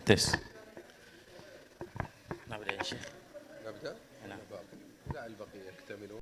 tes. نبدأ يا شيخ. نبدأ؟ نعم. دع البقية يكتملون.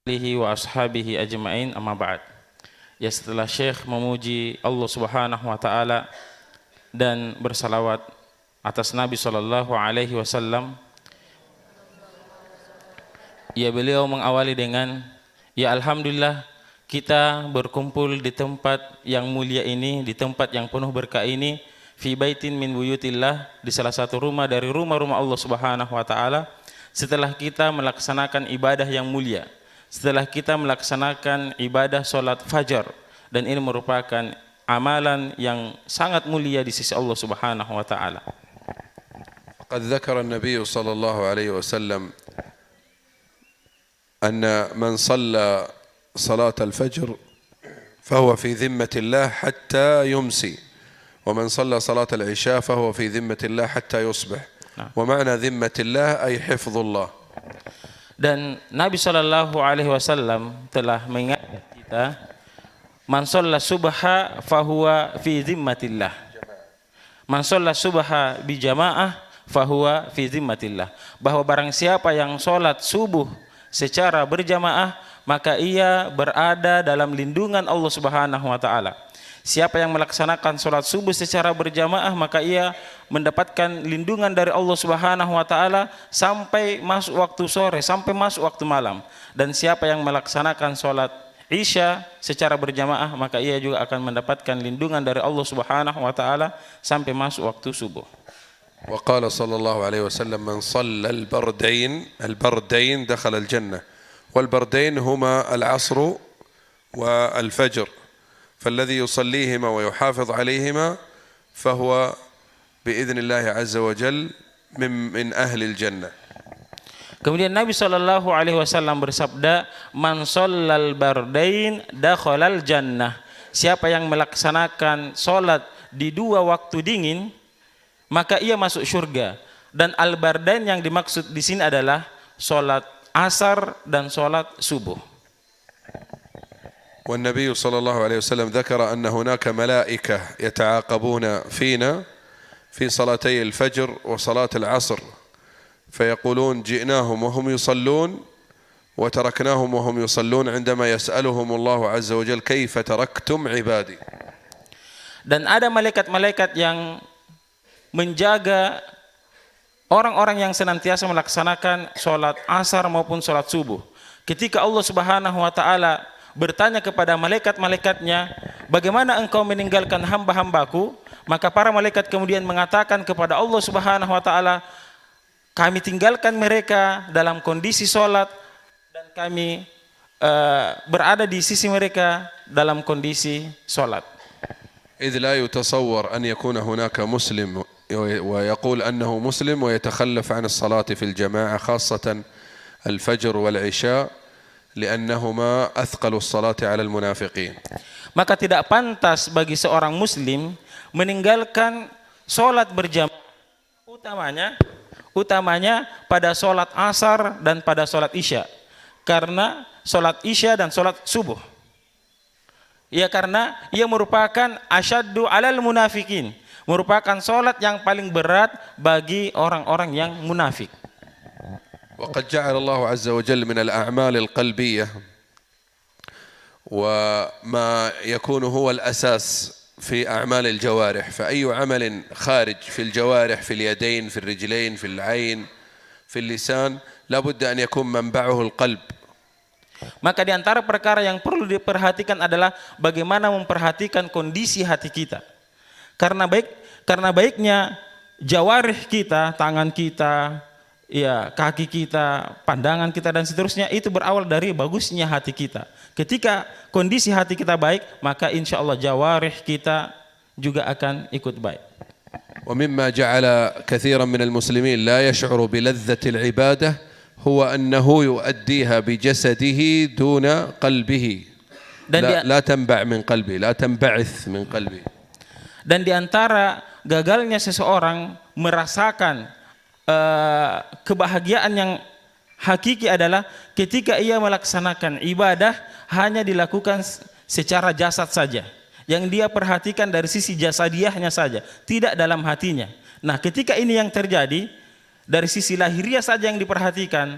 Wa ashabihi ajma'in, amma ba'd. Ya, setelah Syekh memuji Allah Subhanahu wa taala dan bersalawat atas Nabi sallallahu alaihi wasallam, ya beliau mengawali dengan ya alhamdulillah kita berkumpul di tempat yang mulia ini, di tempat yang penuh berkah ini, fi baitin min buyutillah, di salah satu rumah dari rumah-rumah Allah Subhanahu wa taala, setelah kita melaksanakan ibadah yang mulia, setelah kita melaksanakan ibadah sholat fajar, dan ini merupakan amalan yang sangat mulia di sisi Allah Subhanahu wa taala. قد ذكر النبي صلى الله عليه وسلم أن من صلى صلاة الفجر فهو في ذمة الله حتى يمسي، ومن صلى صلاة العشاء فهو في ذمة الله حتى يصبح. ومعنى ذمة الله أي حفظ الله. Dan Nabi Shallallahu Alaihi Wasallam telah mengingatkan kita, man shalla subha fahuwa fi zimmatillah, man shalla subha bi jamaah fahuwa fi zimmatillah, bahwa barang siapa yang sholat subuh secara berjamaah maka ia berada dalam lindungan Allah Subhanahu wa taala. Siapa yang melaksanakan sholat subuh secara berjamaah maka ia mendapatkan lindungan dari Allah Subhanahu wa taala sampai masuk waktu sore, sampai masuk waktu malam. Dan siapa yang melaksanakan sholat Isya secara berjamaah maka ia juga akan mendapatkan lindungan dari Allah Subhanahu wa taala sampai masuk waktu subuh. وقال صلى الله عليه وسلم من صلى البردين دخل الجنة والبردين هما العصر والفجر فالذي يصليهما ويحافظ عليهما فهو بإذن الله عز وجل من أهل الجنة. Kemudian Nabi Shallallahu Alaihi Wasallam bersabda, "Man shallal bardain dakhalal jannah." Siapa yang melaksanakan solat di dua waktu dingin, maka ia masuk surga. Dan al-bardain yang dimaksud di sini adalah solat asar dan solat subuh. والنبي صلى الله عليه وسلم ذكر أن هناك ملائكة يتعاقبون فينا في صلاتي الفجر وصلاة العصر فيقولون جئناهم وهم يصلون وتركناهم وهم يصلون عندما يسألهم الله عز وجل كيف تركتم عبادي. Dan ada malaikat-malaikat yang menjaga orang-orang yang senantiasa melaksanakan sholat asar maupun sholat subuh. Ketika Allah Subhanahu wa Ta'ala bertanya kepada malaikat-malaikatnya, bagaimana engkau meninggalkan hamba-hambaku? Maka para malaikat kemudian mengatakan kepada Allah Subhanahu wa Ta'ala, kami tinggalkan mereka dalam kondisi sholat dan kami berada di sisi mereka dalam kondisi sholat. إذ لا يتصور أن يكون هناك مسلم ويقول أنه مسلم ويتخلف عن الصلاة في الجماعة خاصة الفجر والعشاء لأنهما أثقل الصلاة على المنافقين. Maka tidak pantas bagi seorang muslim meninggalkan sholat berjamaah, utamanya pada sholat asar dan pada sholat isya, karena sholat isya dan sholat subuh, ya, karena ia merupakan asyaddu alal munafikin, merupakan sholat yang paling berat bagi orang-orang yang munafik. وقد جعل الله عز وجل من الأعمال القلبية وما يكون هو الأساس في أعمال الجوارح فأي عمل خارج في الجوارح في اليدين في الرجلين في العين في اللسان لا بد أن يكون منبعه القلب. Maka di antara perkara yang perlu diperhatikan adalah bagaimana memperhatikan kondisi hati kita. Karena baiknya jawarih kita, tangan kita, ya, kaki kita, pandangan kita dan seterusnya itu berawal dari bagusnya hati kita. Ketika kondisi hati kita baik, maka insya Allah jawarih kita juga akan ikut baik. ومما جعل كثيرا من المسلمين لا يشعر بلذة العبادة هو أنه يؤديها بجسده دون قلبه. لا تنبع من قلبه، لا تنبعث من قلبه. Dan di antara gagalnya seseorang merasakan kebahagiaan yang hakiki adalah ketika ia melaksanakan ibadah hanya dilakukan secara jasad saja, yang dia perhatikan dari sisi jasadiahnya saja, tidak dalam hatinya. Nah, ketika ini yang terjadi, dari sisi lahiriah saja yang diperhatikan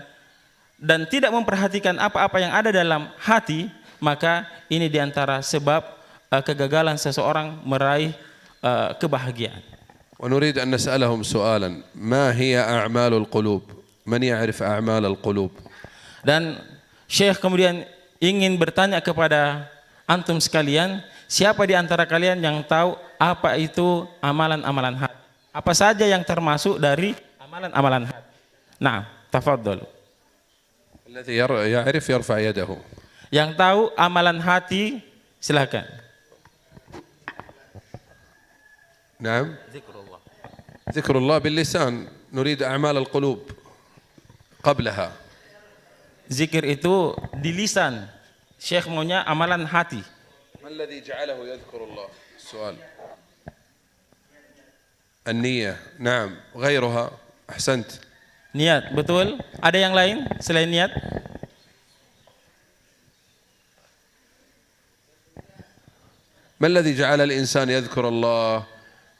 dan tidak memperhatikan apa-apa yang ada dalam hati, maka ini diantara sebab kegagalan seseorang meraih kebahagiaan. ونريد أن نسألهم سؤالا ما هي أعمال القلوب؟ من يعرف أعمال القلوب؟ Dan Syekh kemudian ingin bertanya kepada antum sekalian, siapa di antara kalian yang tahu apa itu amalan-amalan hati? Apa saja yang termasuk dari amalan-amalan hati? Nah, tafadhol. الذي يعرف يرفع يده. Yang tahu amalan hati silakan. نعم. ذكر الله باللسان. نريد أعمال القلوب قبلها. Zikir itu di lisan. Syekh maunya amalan hati. ما الذي جعله يذكر الله؟ السؤال. النية. نعم. غيرها. أحسنت. Niat, betul. Ada yang lain selain niat? ما الذي جعل الإنسان يذكر الله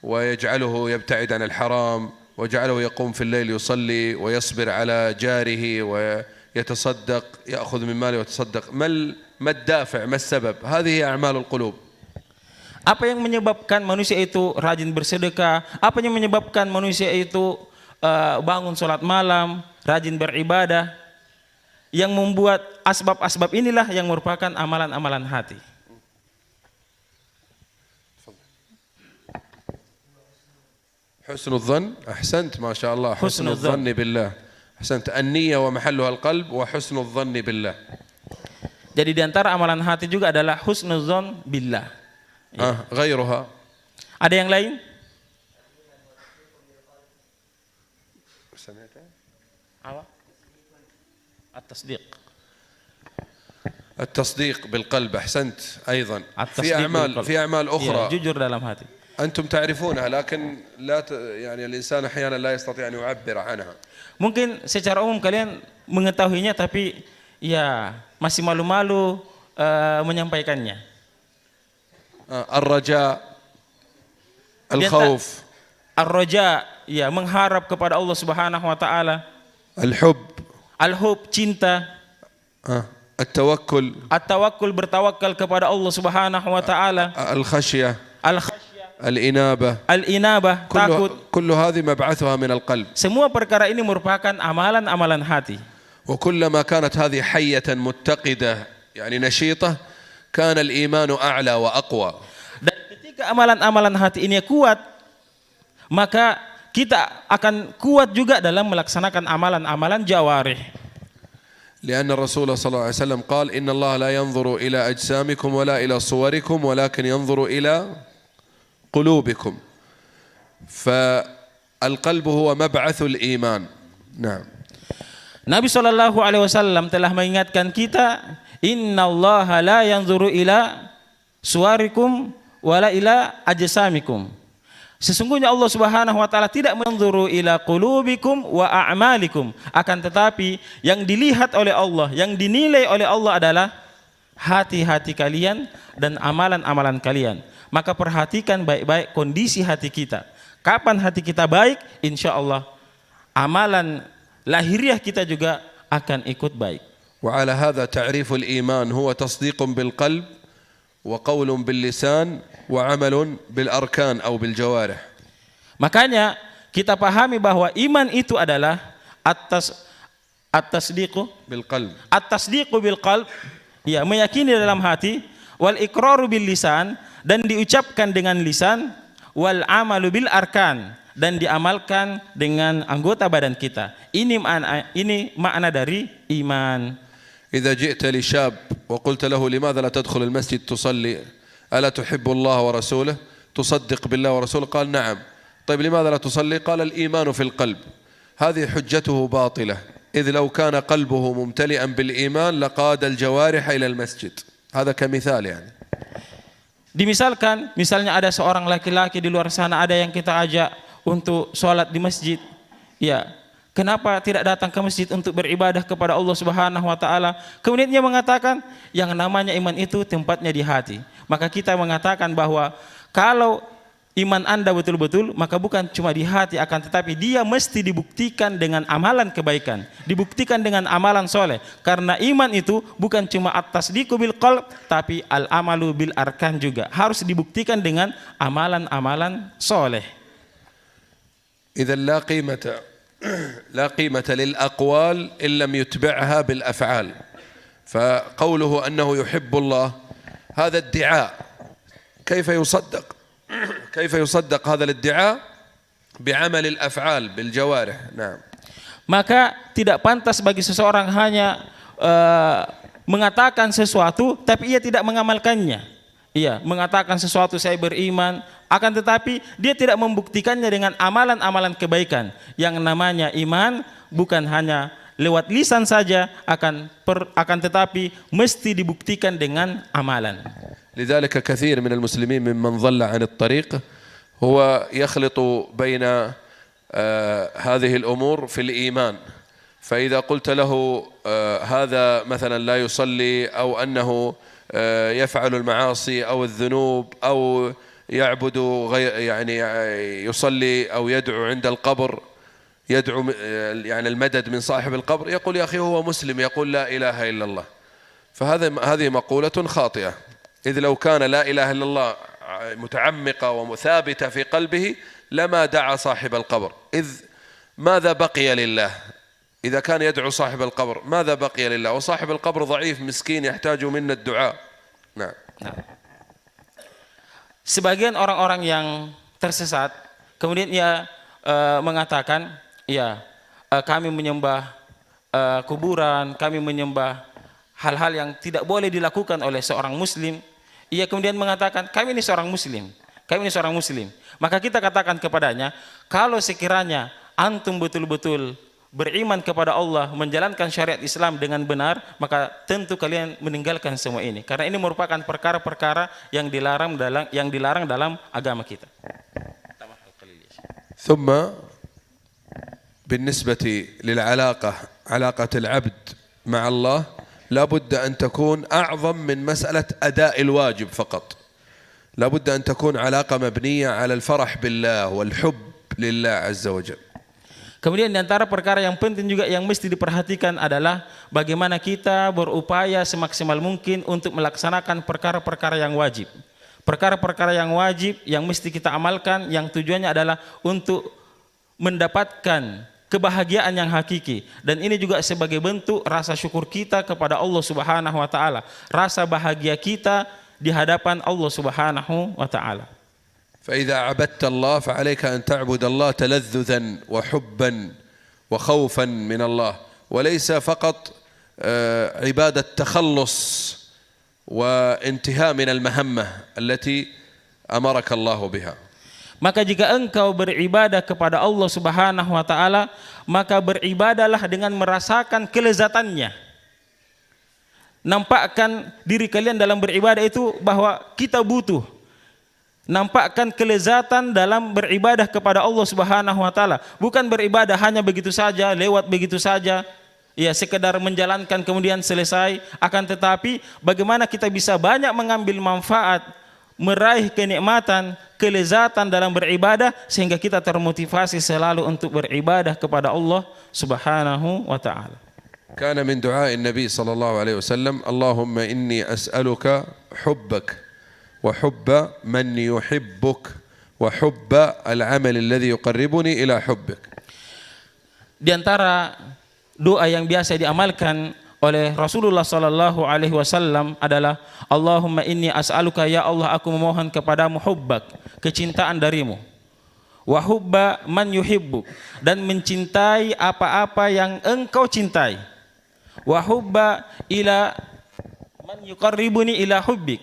ويجعله يبتعد عن الحرام وجعله يقوم في الليل يصلي ويصبر على جاره ويتصدق يأخذ من ماله ويتصدق؟ ما الدافع؟ ما السبب؟ هذه هي أعمال القلوب. Apa yang menyebabkan manusia itu rajin bersedekah? Apa yang menyebabkan manusia itu bangun sholat malam, rajin beribadah? Yang membuat asbab-asbab inilah yang merupakan amalan-amalan hati. حسن الظن أحسنت ما شاء الله حسن حسن الظن بالله أحسنت النية ومحلها القلب وحسن الظن بالله. Jadi di antara amalan hati juga adalah husnuzon billah. غيرها Ada yang lain? Apa? At-tasdiq. التصديق بالقلب أحسنت أيضا. التصديق في أعمال أخرى jujur dalam hati. أنتم تعرفونها لكن يعني الإنسان أحيانا لا يستطيع أن يعبر عنها. Mungkin secara umum kalian mengetahuinya tapi ya masih malu-malu menyampaikannya. الرجاء الخوف ar-raja, ya mengharap kepada Allah Subhanahu wa taala. الحب Al-hub, cinta. التوكل At-tawakkul, bertawakal kepada Allah Subhanahu wa taala. الخشية Al-khasyah, الإنابة al-inabah, takut. كل هذه مبعثها من القلب. Semua perkara ini merupakan amalan-amalan hati. وكلما كانت هذه حية متقدة يعني نشيطة كان الإيمان أعلى وأقوى. Dan ketika amalan-amalan hati ini kuat, maka kita akan kuat juga dalam melaksanakan amalan-amalan jawarih. لأن الرسول صلى الله عليه وسلم قال إن الله لا ينظر إلى أجسامكم ولا إلى صوركم ولكن ينظر إلى قلوبكم. فالقلب هو مبعث الإيمان. نعم. Nabi SAW telah mengingatkan kita, innallaha la yanzuru ila suwarikum wala ila ajsamikum. Sesungguhnya Allah Subhanahu wa taala tidak menanzuru ila qulubikum wa a'malikum, akan tetapi yang dilihat oleh Allah, yang dinilai oleh Allah adalah hati-hati kalian dan amalan-amalan kalian. Maka perhatikan baik-baik kondisi hati kita. Kapan hati kita baik, insya Allah amalan lahiriah kita juga akan ikut baik. وعلى هذا تعريف الإيمان هو تصديق بالقلب وقول باللسان وعمل بالأركان أو بالجوارح. Makanya kita pahami bahwa iman itu adalah at-tasdiqu bil qalb, ya meyakini dalam hati, wal iqraru bil lisan, dan diucapkan dengan lisan, wal amalu bil arkan, dan diamalkan dengan anggota badan kita. Ini makna dari iman. إذا جئت لشاب وقلت له لماذا لا تدخل المسجد تصلي ألا تحب الله ورسوله تصدق بالله ورسوله قال نعم طيب لماذا لا تصلي قال الإيمان في القلب. هذه حجته باطلة إذ لو كان قلبه ممتلئا بالإيمان لقاد الجوارح إلى المسجد. هذا كمثال يعني. Dimisalkan, misalnya ada seorang laki-laki di luar sana, ada yang kita ajak untuk sholat di masjid, ya kenapa tidak datang ke masjid untuk beribadah kepada Allah Subhanahu wa taala? Kemudian dia mengatakan yang namanya iman itu tempatnya di hati. Maka kita mengatakan bahwa kalau iman Anda betul-betul, maka bukan cuma di hati, akan tetapi dia mesti dibuktikan dengan amalan kebaikan, dibuktikan dengan amalan soleh. Karena iman itu bukan cuma at-tasdiqu bil qalb, tapi al-amalu bil arkan juga. Harus dibuktikan dengan amalan-amalan soleh. إذا لا قيمة للأقوال إن لم يتبعها بالأفعال. فقوله أنه يحب الله هذا ادعاء. كيف يصدق هذا الادعاء بعمل الأفعال بالجوارح. نعم. Maka tidak pantas bagi seseorang hanya mengatakan sesuatu tapi ia tidak mengamalkannya. Iya, mengatakan sesuatu saya beriman, akan tetapi dia tidak membuktikannya dengan amalan-amalan kebaikan. Yang namanya iman bukan hanya lewat lisan saja, akan tetapi mesti dibuktikan dengan amalan. لذلك كثير من المسلمين ممن ضل عن الطريق هو يخلط بين هذه الأمور في الإيمان. فإذا قلت له هذا مثلا لا يصلي أو أنه يفعل المعاصي أو الذنوب أو يعبد يعني يصلي أو يدعو عند القبر، يدعو يعني المدد من صاحب القبر، يقول يا أخي هو مسلم يقول لا إله إلا الله. هذه مقولة خاطئة. إذ لو كان لا إله إلا الله متعمقة ومثابتة في قلبه لما دعا صاحب القبر. إذ ماذا بقي لله؟ إذا كان يدعو صاحب القبر ماذا بقي لله؟ وصاحب القبر ضعيف مسكين يحتاج منا الدعاء. نعم. Sebagian orang-orang yang tersesat, kemudian ia mengatakan, ya kami menyembah kuburan, kami menyembah hal-hal yang tidak boleh dilakukan oleh seorang muslim. Ia kemudian mengatakan, kami ini seorang muslim, kami ini seorang muslim. Maka kita katakan kepadanya, kalau sekiranya antum betul-betul beriman kepada Allah, menjalankan syariat Islam dengan benar, maka tentu kalian meninggalkan semua ini, karena ini merupakan perkara-perkara yang dilarang dalam agama kita. ثم بالنسبة للعلاقة، علاقة العبد مع الله لا بد أن تكون أعظم من مسألة أداء الواجب فقط. لا بد أن تكون علاقة مبنية على الفرح بالله والحب لله عز وجل. Kemudian di antara perkara yang penting juga yang mesti diperhatikan adalah bagaimana kita berupaya semaksimal mungkin untuk melaksanakan perkara-perkara yang wajib. Perkara-perkara yang wajib yang mesti kita amalkan, yang tujuannya adalah untuk mendapatkan kebahagiaan yang hakiki, dan ini juga sebagai bentuk rasa syukur kita kepada Allah Subhanahu wa taala, rasa bahagia kita di hadapan Allah Subhanahu wa taala. فإذا عبدت الله فعليك أن تعبد الله تلذذا وحبا وخوفا من الله، وليس فقط عبادة تخلص وانتهاء من المهمة التي أمرك الله بها. Maka jika engkau beribadah kepada Allah Subhanahu wa taala, maka beribadahlah dengan merasakan kelezatannya. Nampakkan diri kalian dalam beribadah itu bahwa kita butuh. Nampakkan kelezatan dalam beribadah kepada Allah Subhanahu wa taala. Bukan beribadah hanya begitu saja, lewat begitu saja, ya sekedar menjalankan kemudian selesai. Akan tetapi bagaimana kita bisa banyak mengambil manfaat, meraih kenikmatan, kelezatan dalam beribadah, sehingga kita termotivasi selalu untuk beribadah kepada Allah Subhanahu wa taala. كان من دعاء النبي صلى الله عليه وسلم اللهم إني أسألك حبك وحب من يحبك وحب العمل الذي يقربني إلى حبك. Di antara doa yang biasa diamalkan oleh Rasulullah sallallahu alaihi wasallam adalah Allahumma inni as'aluka, ya Allah aku memohon kepadamu hubbak, kecintaan darimu, wa hubba man yuhibbuk, dan mencintai apa-apa yang engkau cintai, wa hubba ila man yuqarribuni ila hubbik,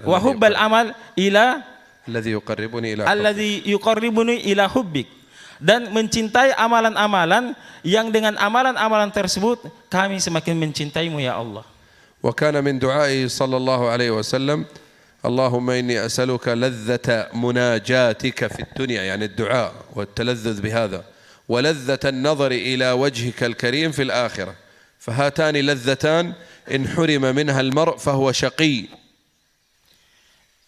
wa hubbal amal ila alladhi yuqarribuni ila hubbik, dan mencintai amalan-amalan yang dengan amalan-amalan tersebut kami semakin mencintaimu ya Allah. Wa kana min du'ai sallallahu alaihi wasallam Allahumma inni as'aluka ladzata munajatika fid dunya, yani ad-du'a wa at-talazzuz bihadha, wa ladzata an-nazar ila wajhika al-karim fil akhirah, fahatani ladzatan in hurima minha al-mar' fahuwa shaqi.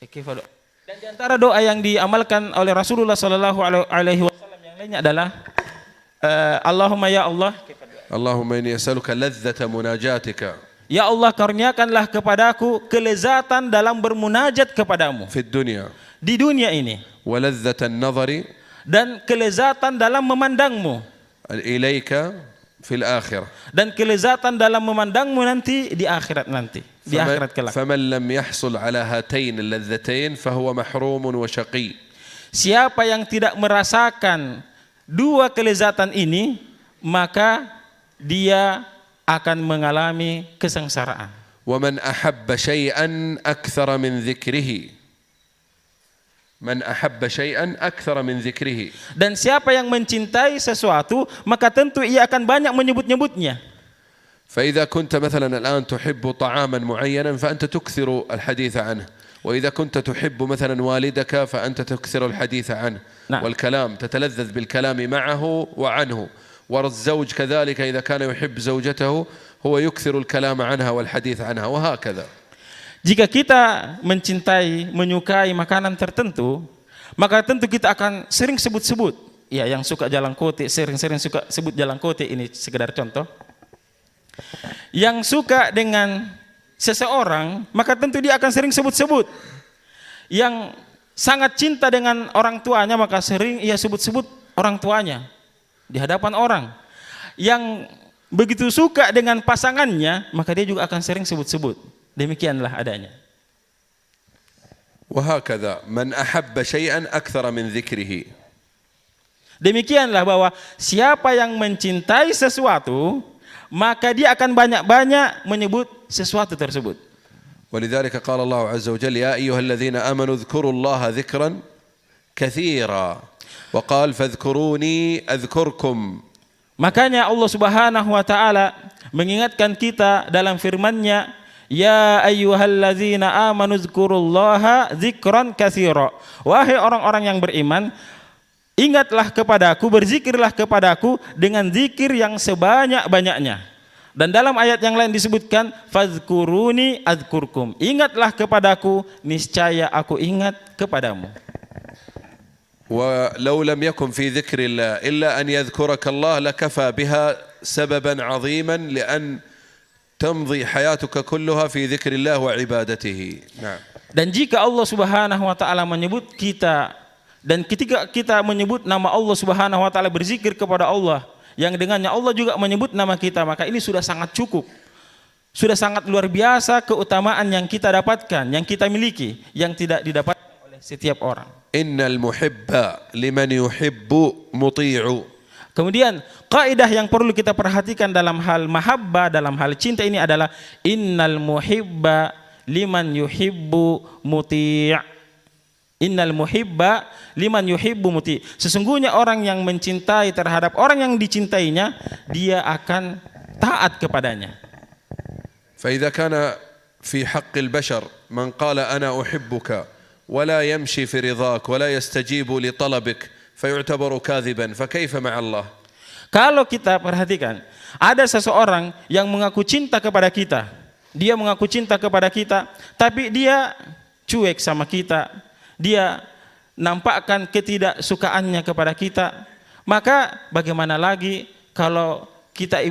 Dan di antara doa yang diamalkan oleh Rasulullah sallallahu alaihi wasallam yang lainnya adalah Allahumma ya Allah, Allahumma inni as'aluka ladzata munajatika, ya Allah karuniakanlah kepadaku kelezatan dalam bermunajat kepadamu fid dunya, di dunia ini, wa ladzata an-nazari, dan kelezatan dalam memandangmu ilaika fil akhirah, dan kelezatan dalam memandangmu nanti di akhirat nanti, di akhirat kelak. Faman lam yahsul ala hatain al-ladzatain fahuwa mahrumun wa shaqi. Siapa yang tidak merasakan dua kelezatan ini, maka dia akan mengalami kesengsaraan. Wa man ahabba syai'an akthara min dzikrihi, man ahabba syai'an akthara min dzikrihi, dan siapa yang mencintai sesuatu maka tentu ia akan banyak menyebut-nyebutnya. فإذا كنت مثلا الآن تحب طعاما معينا فأنت تكثر الحديث عنه، وإذا كنت تحب مثلا والدك فأنت تكثر الحديث عنه. نعم. والكلام تتلذذ بالكلام معه وعنه، والزوج كذلك إذا كان يحب زوجته هو يكثر الكلام عنها والحديث عنها، وهكذا. Jika kita mencintai, menyukai makanan tertentu, maka tentu kita akan sering sebut-sebut. Ya, yang suka jalangkote sering-sering suka sebut jalangkote, ini sekedar contoh. Yang suka dengan seseorang, maka tentu dia akan sering sebut-sebut. Yang sangat cinta dengan orang tuanya, maka sering ia sebut-sebut orang tuanya di hadapan orang. Yang begitu suka dengan pasangannya, maka dia juga akan sering sebut-sebut. Demikianlah adanya. وهكذا من أحب شيئا أكثر من ذكره. Demikianlah bahwa siapa yang mencintai sesuatu, maka dia akan banyak-banyak menyebut sesuatu tersebut. ولذلك قال الله عز وجل يا أيها الذين آمنوا اذكروا الله ذكرا كثيرا وقال فاذكروني أذكركم. Makanya Allah Subhanahu wa taala mengingatkan kita dalam firman-Nya, ya ayyuhalladzina amanu dzkurullaha dzikran katsira. Wahai orang-orang yang beriman, ingatlah kepadaku, berzikirlah kepadaku dengan zikir yang sebanyak-banyaknya. Dan dalam ayat yang lain disebutkan fazkuruni adzkurkum. Ingatlah kepadaku, niscaya aku ingat kepadamu. ولو لم يكن في ذكر الله إلا أن يذكرك الله لكفى بها سببا عظيما لأن تمضي حياتك كلها في ذكر الله وعبادته. نعم. Dan jika Allah Subhanahu wa taala menyebut kita, dan ketika kita menyebut nama Allah Subhanahu wa taala, berzikir kepada Allah, yang dengannya Allah juga menyebut nama kita, maka ini sudah sangat cukup. Sudah sangat luar biasa keutamaan yang kita dapatkan, yang kita miliki, yang tidak didapatkan oleh setiap orang. Innal muhibba liman yuhibbu muti'u. Kemudian kaidah yang perlu kita perhatikan dalam hal mahabbah, dalam hal cinta ini adalah innal muhibba liman yuhibbu muti'. Innal muhibba liman yuhibbu muti'. Sesungguhnya orang yang mencintai terhadap orang yang dicintainya, dia akan taat kepadanya. فإذا كان في حق البشر من قال أنا أحبك ولا يمشي في رضاك ولا يستجيب لطلبك فيعتبر كاذبا فكيف مع الله. Kalau kita perhatikan, ada seseorang yang mengaku cinta kepada kita, dia mengaku cinta kepada kita, tapi dia cuek sama kita, dia nampakkan ketidaksukaannya kepada kita, maka bagaimana lagi kalau kita,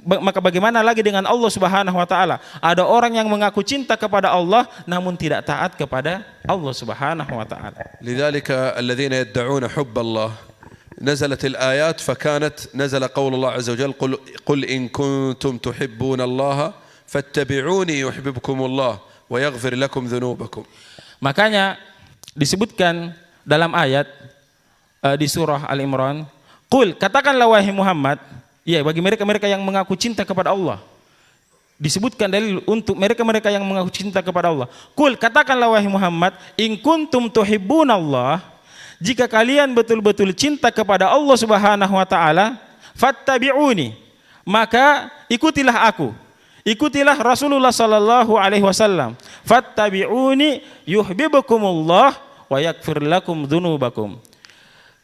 maka bagaimana lagi dengan Allah Subhanahu wa taala? Ada orang yang mengaku cinta kepada Allah namun tidak taat kepada Allah Subhanahu wa taala. لذلك الذين يدعون حب الله نزلت الآيات فكانت نزل قول الله عز وجل قل إن كنتم تحبون الله فاتبعوني يحببكم الله ويغفر لكم ذنوبكم. Makanya disebutkan dalam ayat di surah Al-Imran, qul, katakanlah wahai Muhammad, ya, bagi mereka-mereka yang mengaku cinta kepada Allah. Disebutkan dalil untuk mereka-mereka yang mengaku cinta kepada Allah. Qul, katakanlah wahai Muhammad, in kuntum tuhibbunallah, jika kalian betul-betul cinta kepada Allah Subhanahu wa taala, fattabi'uni, maka ikutilah aku. Ikutilah Rasulullah sallallahu alaihi wasallam. Fattabi'uni yuhibbukumullah wa yaghfir lakum dzunubakum.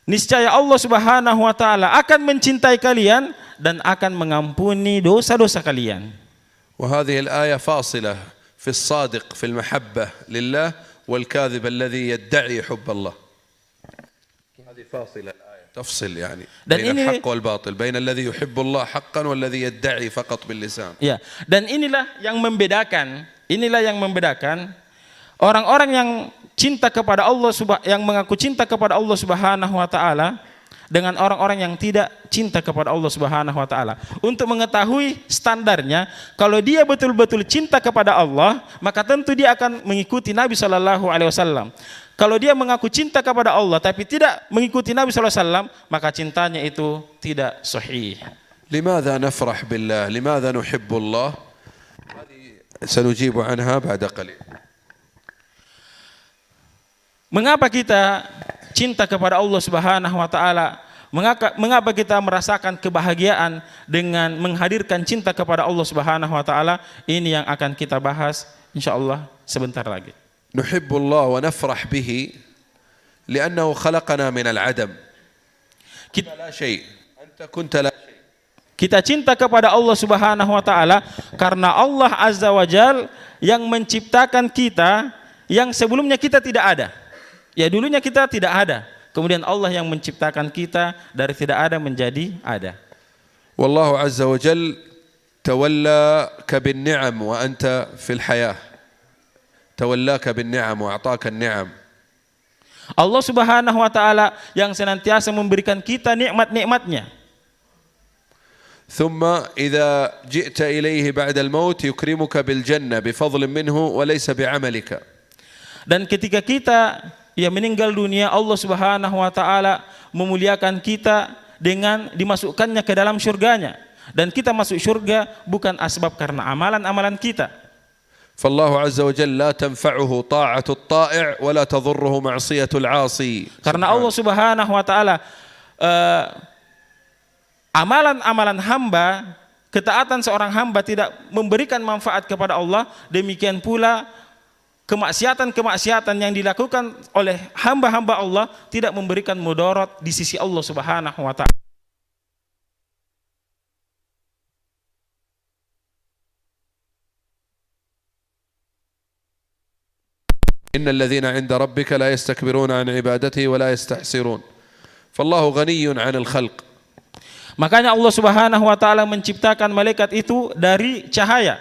Niscaya Allah Subhanahu wa taala akan mencintai kalian dan akan mengampuni dosa-dosa kalian. وهذه الآية فاصلة في الصادق في المحبة لله والكاذب الذي يدعي حب الله. هذه فاصلة الآية تفصل يعني بين الحق والباطل بين الذي يحب الله حقا والذي يدعي فقط باللسان. Ya, dan inilah yang membedakan orang-orang yang cinta kepada Allah, yang mengaku cinta kepada Allah Subhanahu wa taala dengan orang-orang yang tidak cinta kepada Allah Subhanahu wa taala. Untuk mengetahui standarnya, kalau dia betul-betul cinta kepada Allah, maka tentu dia akan mengikuti Nabi sallallahu alaihi wasallam. Kalau dia mengaku cinta kepada Allah tapi tidak mengikuti Nabi sallallahu alaihi wasallam, maka cintanya itu tidak sahih. لماذا نفرح بالله؟ لماذا نحب الله؟ هذه سنجيب عنها بعد قليل. Mengapa kita cinta kepada Allah Subhanahu wa taala? Mengapa kita merasakan kebahagiaan dengan menghadirkan cinta kepada Allah Subhanahu wa taala? Ini yang akan kita bahas insyaallah sebentar lagi. نحب الله ونفرح به لأنه خلقنا من العدم. kita لا شيء أنت كنت لا شيء. Kita cinta kepada Allah Subhanahu wa taala karena Allah Azza wa Jal yang menciptakan kita yang sebelumnya kita tidak ada. Ya, dulunya kita tidak ada. Kemudian Allah yang menciptakan kita dari tidak ada menjadi ada. Wallahu azza wa jal tawallaka bin ni'am wa anta fil hayah. Tawallaka bin ni'am wa a'taka an-ni'am. Allah Subhanahu wa taala yang senantiasa memberikan kita nikmat-nikmatnya. ثم إذا جئت إليه بعد الموت يكرمك بالجنة بفضل منه وليس بعملك. Dan ketika kita meninggal dunia, Allah Subhanahu wa taala memuliakan kita dengan dimasukkannya ke dalam surganya. Dan kita masuk surga bukan asbab karena amalan-amalan kita. فالله عز وجل لا تنفعه طاعة الطائع ولا تضره معصية العاصي. Karena Allah Subhanahu wa taala amalan-amalan hamba, ketaatan seorang hamba tidak memberikan manfaat kepada Allah, demikian pula kemaksiatan-kemaksiatan yang dilakukan oleh hamba-hamba Allah tidak memberikan mudarat di sisi Allah Subhanahu wa taala. إن الذين عند ربك لا يستكبرون عن عبادته ولا يستحسرون فالله غني عن الخلق. Makanya Allah Subhanahu wa taala menciptakan malaikat itu dari cahaya.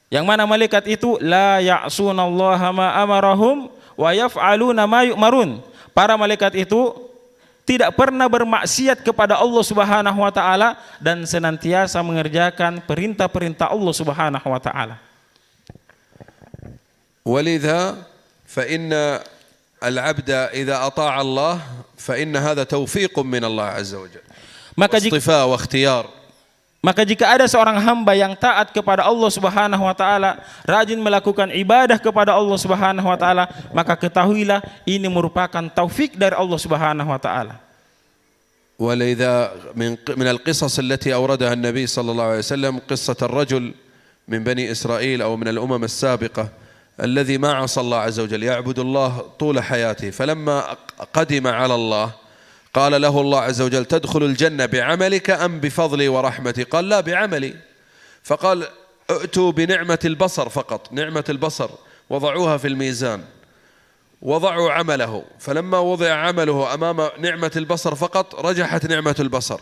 Yang mana malaikat itu la ya'sunallaha ma amarahum wa yaf'aluna ma yu'marun. Para malaikat itu tidak pernah bermaksiat kepada Allah Subhanahu wa taala dan senantiasa mengerjakan perintah-perintah Allah Subhanahu wa taala. ولذا فإن العبد إذا أطاع الله فإن هذا توفيق من الله عز وجل. واصطفاء واختيار. Maka jika ada seorang hamba yang taat kepada Allah Subhanahu wa taala, rajin melakukan ibadah kepada Allah Subhanahu wa taala, maka ketahuilah ini merupakan taufik dari Allah Subhanahu wa taala. ولذا من القصص التي أوردها النبي صلى الله عليه وسلم قصة الرجل من بني إسرائيل أو من الأمم السابقة الذي ما عصى الله عز وجل يعبد الله طول حياته، فلما قدم على الله قال له الله عز وجل تدخل الجنة بعملك أم بفضلي ورحمتي؟ قال لا بعملي. فقال ائتوا بنعمة البصر فقط، نعمة البصر وضعوها في الميزان، وضعوا عمله، فلما وضع عمله أمام نعمة البصر فقط رجحت نعمة البصر،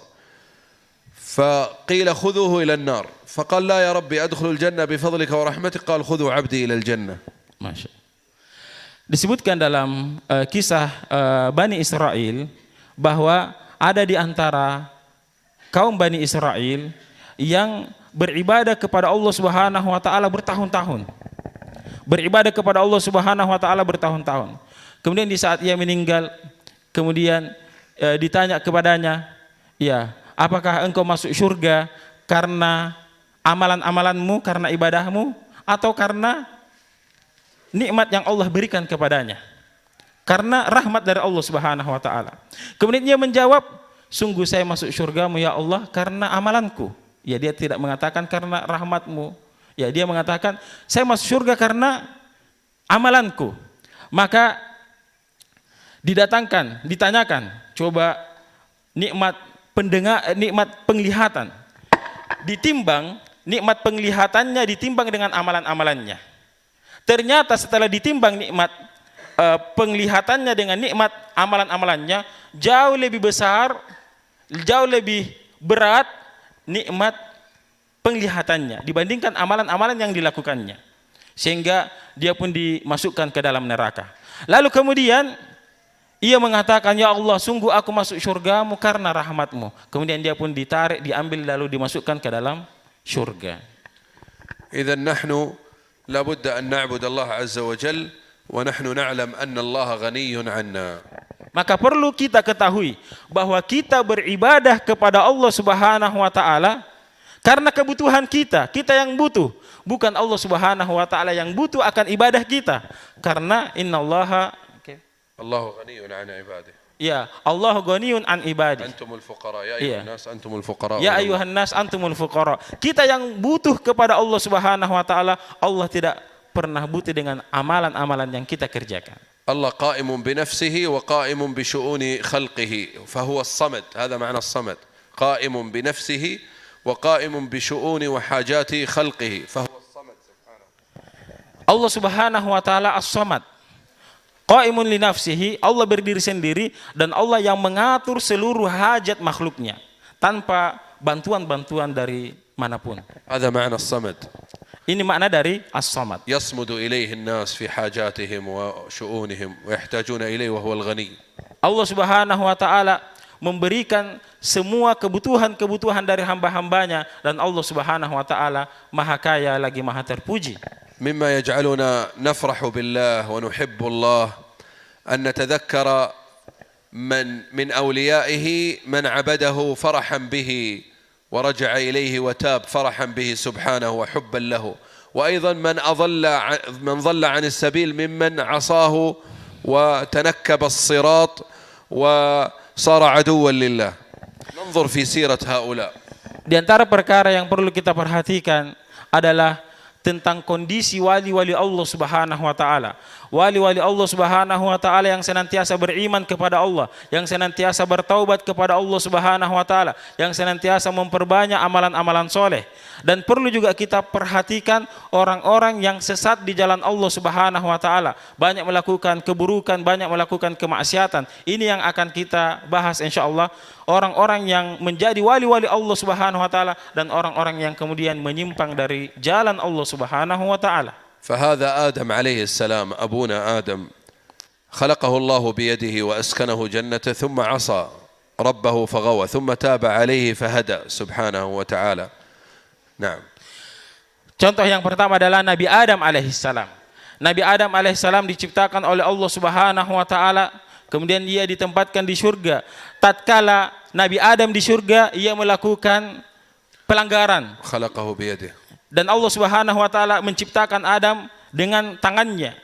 فقيل خذوه إلى النار، فقال لا يا ربي أدخل الجنة بفضلك ورحمتك، قال خذوا عبدي إلى الجنة. Masya. Disebutkan dalam kisah Bani Israel bahwa ada di antara kaum Bani Israel yang beribadah kepada Allah Subhanahu wa taala bertahun-tahun. Beribadah kepada Allah Subhanahu wa taala bertahun-tahun. Kemudian di saat ia meninggal, kemudian ditanya kepadanya, "Ya, apakah engkau masuk surga karena amalan-amalanmu, karena ibadahmu, atau karena nikmat yang Allah berikan kepadanya? Karena rahmat dari Allah Subhanahu wa taala." Kemudian dia menjawab, "Sungguh saya masuk surgamu ya Allah karena amalanku." Ya, dia tidak mengatakan karena rahmatmu. Ya, dia mengatakan saya masuk surga karena amalanku. Maka ditanyakan, coba nikmat nikmat penglihatan ditimbang, nikmat penglihatannya ditimbang dengan amalan-amalannya. Ternyata setelah ditimbang nikmat penglihatannya dengan nikmat amalan-amalannya, jauh lebih besar, jauh lebih berat nikmat penglihatannya dibandingkan amalan-amalan yang dilakukannya, sehingga dia pun dimasukkan ke dalam neraka. Lalu kemudian ia mengatakan, "Ya Allah, sungguh aku masuk surgamu karena rahmatmu." Kemudian dia pun ditarik, diambil lalu dimasukkan ke dalam surga. إذن نحن لابد أن نعبد الله عز وجل ونحن نعلم أن الله غني عنا. Maka perlu kita ketahui bahwa kita beribadah kepada Allah Subhanahu wa taala karena kebutuhan kita yang butuh, bukan Allah Subhanahu wa taala yang butuh akan ibadah kita. Karena innallaha الله غني عن عباده. Ya, Allah ghaniyun an ibadi. Antumul fuqara ya ayyuhan nas antumul fuqara. Ya ayyuhan nas antumul fuqara. Kita yang butuh kepada Allah Subhanahu wa taala, Allah tidak pernah butuh dengan amalan-amalan yang kita kerjakan. Allah qa'imun bi nafsihi wa qa'imun bi syu'uni khalqihi, fa huwa as-samad. Hadha ma'na as-samad. Qa'imun bi nafsihi wa qa'imun bi syu'uni wa hajati khalqihi, fa huwa as-samad subhanahu. Allah Subhanahu wa taala as-samad. Qa'imun li nafsihi, Allah berdiri sendiri dan Allah yang mengatur seluruh hajat makhluknya tanpa bantuan-bantuan dari manapun. Hadza ma'na as-samad. Ini makna dari as-samad. Yasmudu ilayhi an-nas fi hajatihim wa syu'unihim wa yahtajuna ilayhi wa huwa al-ghani. Allah Subhanahu wa taala memberikan semua kebutuhan-kebutuhan dari hamba-hambanya dan Allah Subhanahu wa taala Maha Kaya lagi Maha terpuji. مما يجعلنا نفرح بالله ونحب الله أن نتذكر من أوليائه من عبده فرحا به ورجع إليه وتاب فرحا به سبحانه وحبا له، وأيضا من ضل عن السبيل ممن عصاه وتنكب الصراط وصار عدوا لله. ننظر في سيرة هؤلاء. Di antara perkara yang perlu kita perhatikan adalah tentang kondisi wali-wali Allah Subhanahu wa taala. Wali-wali Allah Subhanahu wa taala yang senantiasa beriman kepada Allah, yang senantiasa bertaubat kepada Allah Subhanahu wa taala, yang senantiasa memperbanyak amalan-amalan soleh. Dan perlu juga kita perhatikan orang-orang yang sesat di jalan Allah Subhanahu wa taala, banyak melakukan keburukan, banyak melakukan kemaksiatan. Ini yang akan kita bahas insyaallah, orang-orang yang menjadi wali-wali Allah Subhanahu wa taala dan orang-orang yang kemudian menyimpang dari jalan Allah Subhanahu wa taala. فهذا آدم عليه السلام أبونا آدم خلقه الله بيده وأسكنه جنته ثم عصى ربه فغوى ثم تاب عليه فهدى سبحانه وتعالى. نعم. Contoh yang pertama adalah Nabi Adam alaihissalam. Nabi Adam alaihissalam diciptakan oleh Allah Subhanahu wa taala, kemudian dia ditempatkan di surga. Tatkala Nabi Adam di surga, ia melakukan pelanggaran. خلقه بيده. Dan Allah Subhanahu wa taala menciptakan Adam dengan tangannya.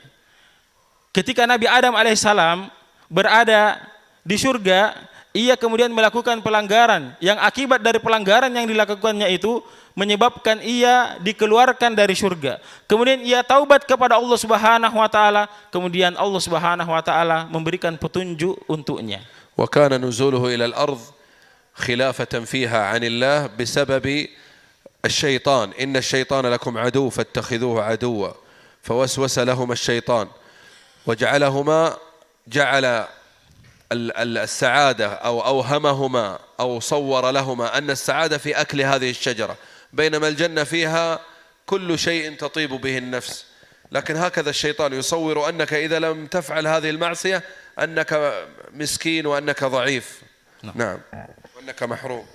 Ketika Nabi Adam alaihissalam berada di surga, ia kemudian melakukan pelanggaran yang akibat dari pelanggaran yang dilakukannya itu menyebabkan ia dikeluarkan dari surga. Kemudian ia taubat kepada Allah Subhanahu wa taala, kemudian Allah Subhanahu wa taala memberikan petunjuk untuknya. وكان نزوله إلى الأرض خلافة فيها عن الله بسبب الشيطان. إن الشيطان لكم عدو فاتخذوه عدوا فوسوس لهما الشيطان جعل السعادة أو أوهمهما أو صور لهما أن السعادة في أكل هذه الشجرة، بينما الجنة فيها كل شيء تطيب به النفس. لكن هكذا الشيطان يصور أنك إذا لم تفعل هذه المعصية أنك مسكين وأنك ضعيف. نعم. وأنك محروم.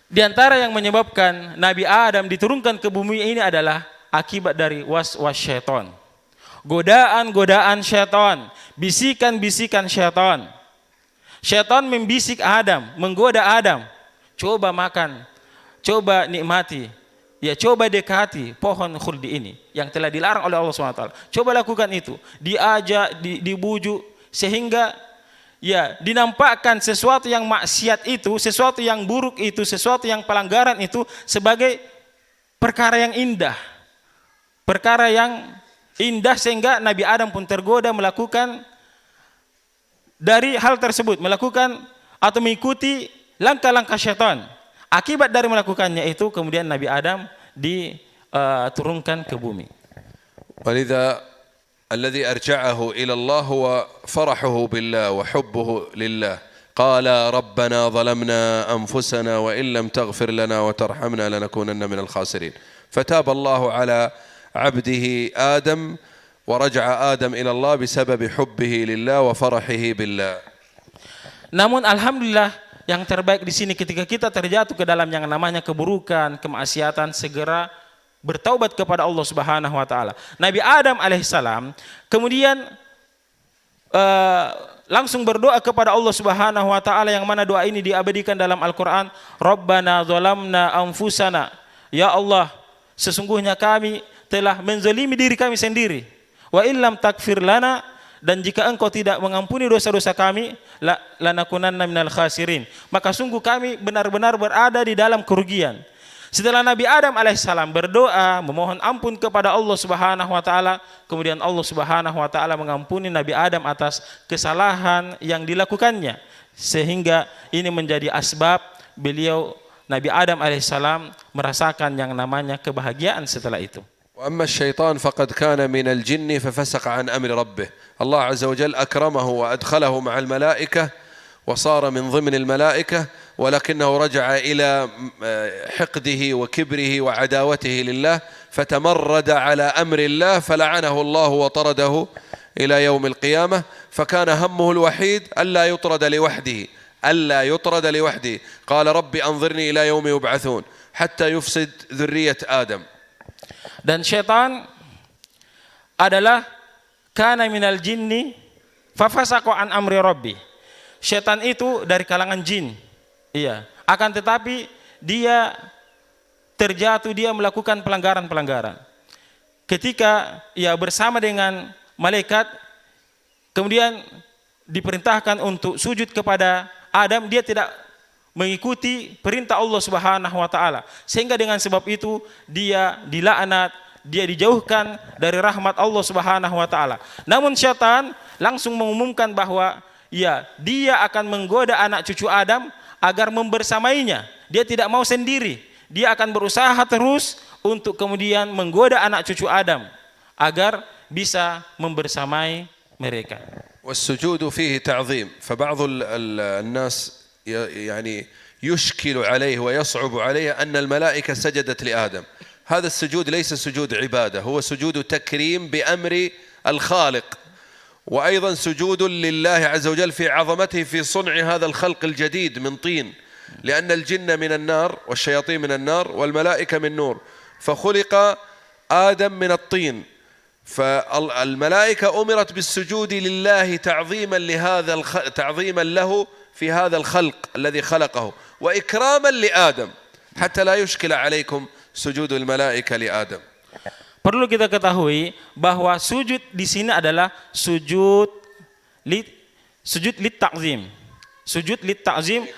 Di antara yang menyebabkan Nabi Adam diturunkan ke bumi ini adalah akibat dari was-was syaitan. Godaan-godaan syaitan, bisikan-bisikan syaitan. Syaitan membisik Adam, menggoda Adam. Coba makan, coba nikmati, ya coba dekati pohon khuldi ini yang telah dilarang oleh Allah SWT. Coba lakukan itu. Diajak, dibujuk, sehingga ya dinampakkan sesuatu yang maksiat itu, sesuatu yang buruk itu, sesuatu yang pelanggaran itu sebagai perkara yang indah. Perkara yang indah sehingga Nabi Adam pun tergoda melakukan dari hal tersebut, melakukan atau mengikuti langkah-langkah syaitan. Akibat dari melakukannya itu kemudian Nabi Adam diturunkan ke bumi. ولذا الذي أرجعه إلى الله هو فرحه بالله وحبه لله. قال ربنا ظلمنا أنفسنا وإن لم تغفر لنا وترحمنا لنكونن من الخاسرين. فتاب الله على عبده آدم ورجع آدم إلى الله بسبب حبه لله وفرحه بالله. Namun alhamdulillah yang terbaik di sini ketika kita terjatuh ke dalam yang namanya keburukan, kemaksiatan, segera bertaubat kepada Allah Subhanahu wa taala. Nabi Adam alaihissalam kemudian langsung berdoa kepada Allah Subhanahu wa taala, yang mana doa ini diabadikan dalam Al-Qur'an. Rabbana zalamna anfusana. Ya Allah, sesungguhnya kami telah menzalimi diri kami sendiri. Wa illam takfir lana, dan jika engkau tidak mengampuni dosa-dosa kami, lanakunanna minal khasirin, maka sungguh kami benar-benar berada di dalam kerugian. Setelah Nabi Adam alaihissalam berdoa memohon ampun kepada Allah Subhanahu wa taala, kemudian Allah Subhanahu wa taala mengampuni Nabi Adam atas kesalahan yang dilakukannya, sehingga ini menjadi asbab beliau Nabi Adam alaihissalam merasakan yang namanya kebahagiaan setelah itu. وأما الشيطان فقد كان من الجن ففسق عن أمر ربه. الله عز وجل أكرمه وأدخله مع الملائكة وصار من ضمن الملائكة، ولكنه رجع إلى حقده وكبره وعداوته لله فتمرد على أمر الله فلعنه الله وطرده إلى يوم القيامة. فكان همه الوحيد ألا يطرد لوحده. قال رب أنظرني إلى يوم يبعثون حتى يفسد ذرية آدم. Dan syaitan adalah kana minal jinni Fafasaqa an amri rabbi. Syaitan itu dari kalangan jin. Iya. Akan tetapi dia terjatuh, dia melakukan pelanggaran-pelanggaran. Ketika ia bersama dengan malaikat, kemudian diperintahkan untuk sujud kepada Adam, dia tidak mengikuti perintah Allah Subhanahu wa taala. Sehingga dengan sebab itu dia dilaknat, dia dijauhkan dari rahmat Allah Subhanahu wa taala. Namun syaitan langsung mengumumkan bahwa ya, dia akan menggoda anak cucu Adam agar membersamainya. Dia tidak mau sendiri. Dia akan berusaha terus untuk kemudian menggoda anak cucu Adam agar bisa membersamai mereka. والسجود فيه تعظيم فبعض الناس يعني يشكل عليه ويصعب عليه أن الملائكة سجدت لآدم. هذا السجود ليس سجود عبادة، هو سجود تكريم بأمر الخالق، وأيضا سجود لله عز وجل في عظمته في صنع هذا الخلق الجديد من طين، لأن الجن من النار والشياطين من النار والملائكة من نور، فخلق آدم من الطين، فالملائكة أمرت بالسجود لله تعظيما له في هذا الخلق الذي خلقه وإكراما لآدم حتى لا يشكل عليكم سجود الملائكة لآدم. Perlu kita ketahui bahwa sujud di sini adalah sujud lit ta'zim. Sujud lit ta'zim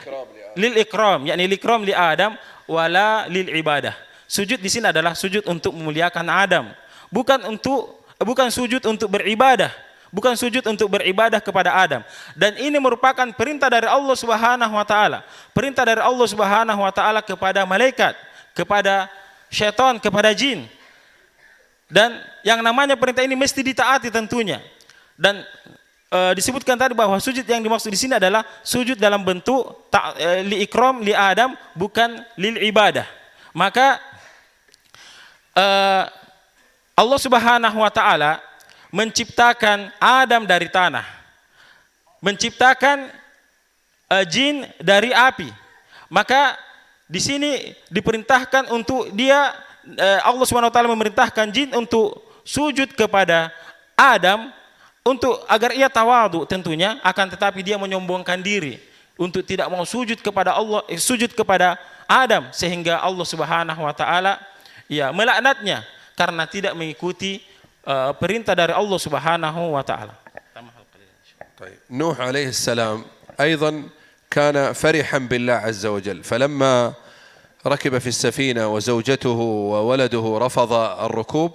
lil ikram, yakni likram li Adam wala lil ibadah. Sujud di sini adalah sujud untuk memuliakan Adam, bukan sujud untuk beribadah, bukan sujud untuk beribadah kepada Adam. Dan ini merupakan perintah dari Allah Subhanahu wa taala. Perintah dari Allah Subhanahu wa taala kepada malaikat, kepada syaitan, kepada jin. Dan yang namanya perintah ini mesti ditaati tentunya. Dan disebutkan tadi bahwa sujud yang dimaksud di sini adalah sujud dalam bentuk li ikram li Adam, bukan lil ibadah. Maka Allah Subhanahu wa taala menciptakan Adam dari tanah, menciptakan jin dari api. Maka di sini diperintahkan untuk Allah Subhanahu wa taala memerintahkan jin untuk sujud kepada Adam agar ia tawadu tentunya, akan tetapi dia menyombongkan diri untuk tidak mau sujud kepada sujud kepada Adam, sehingga Allah Subhanahu wa taala melaknatnya karena tidak mengikuti perintah dari Allah Subhanahu wa taala. نوح عليه السلام أيضا كان فرحا بالله عز وجل، فلما ركب في السفينة وزوجته وولده رفض الركوب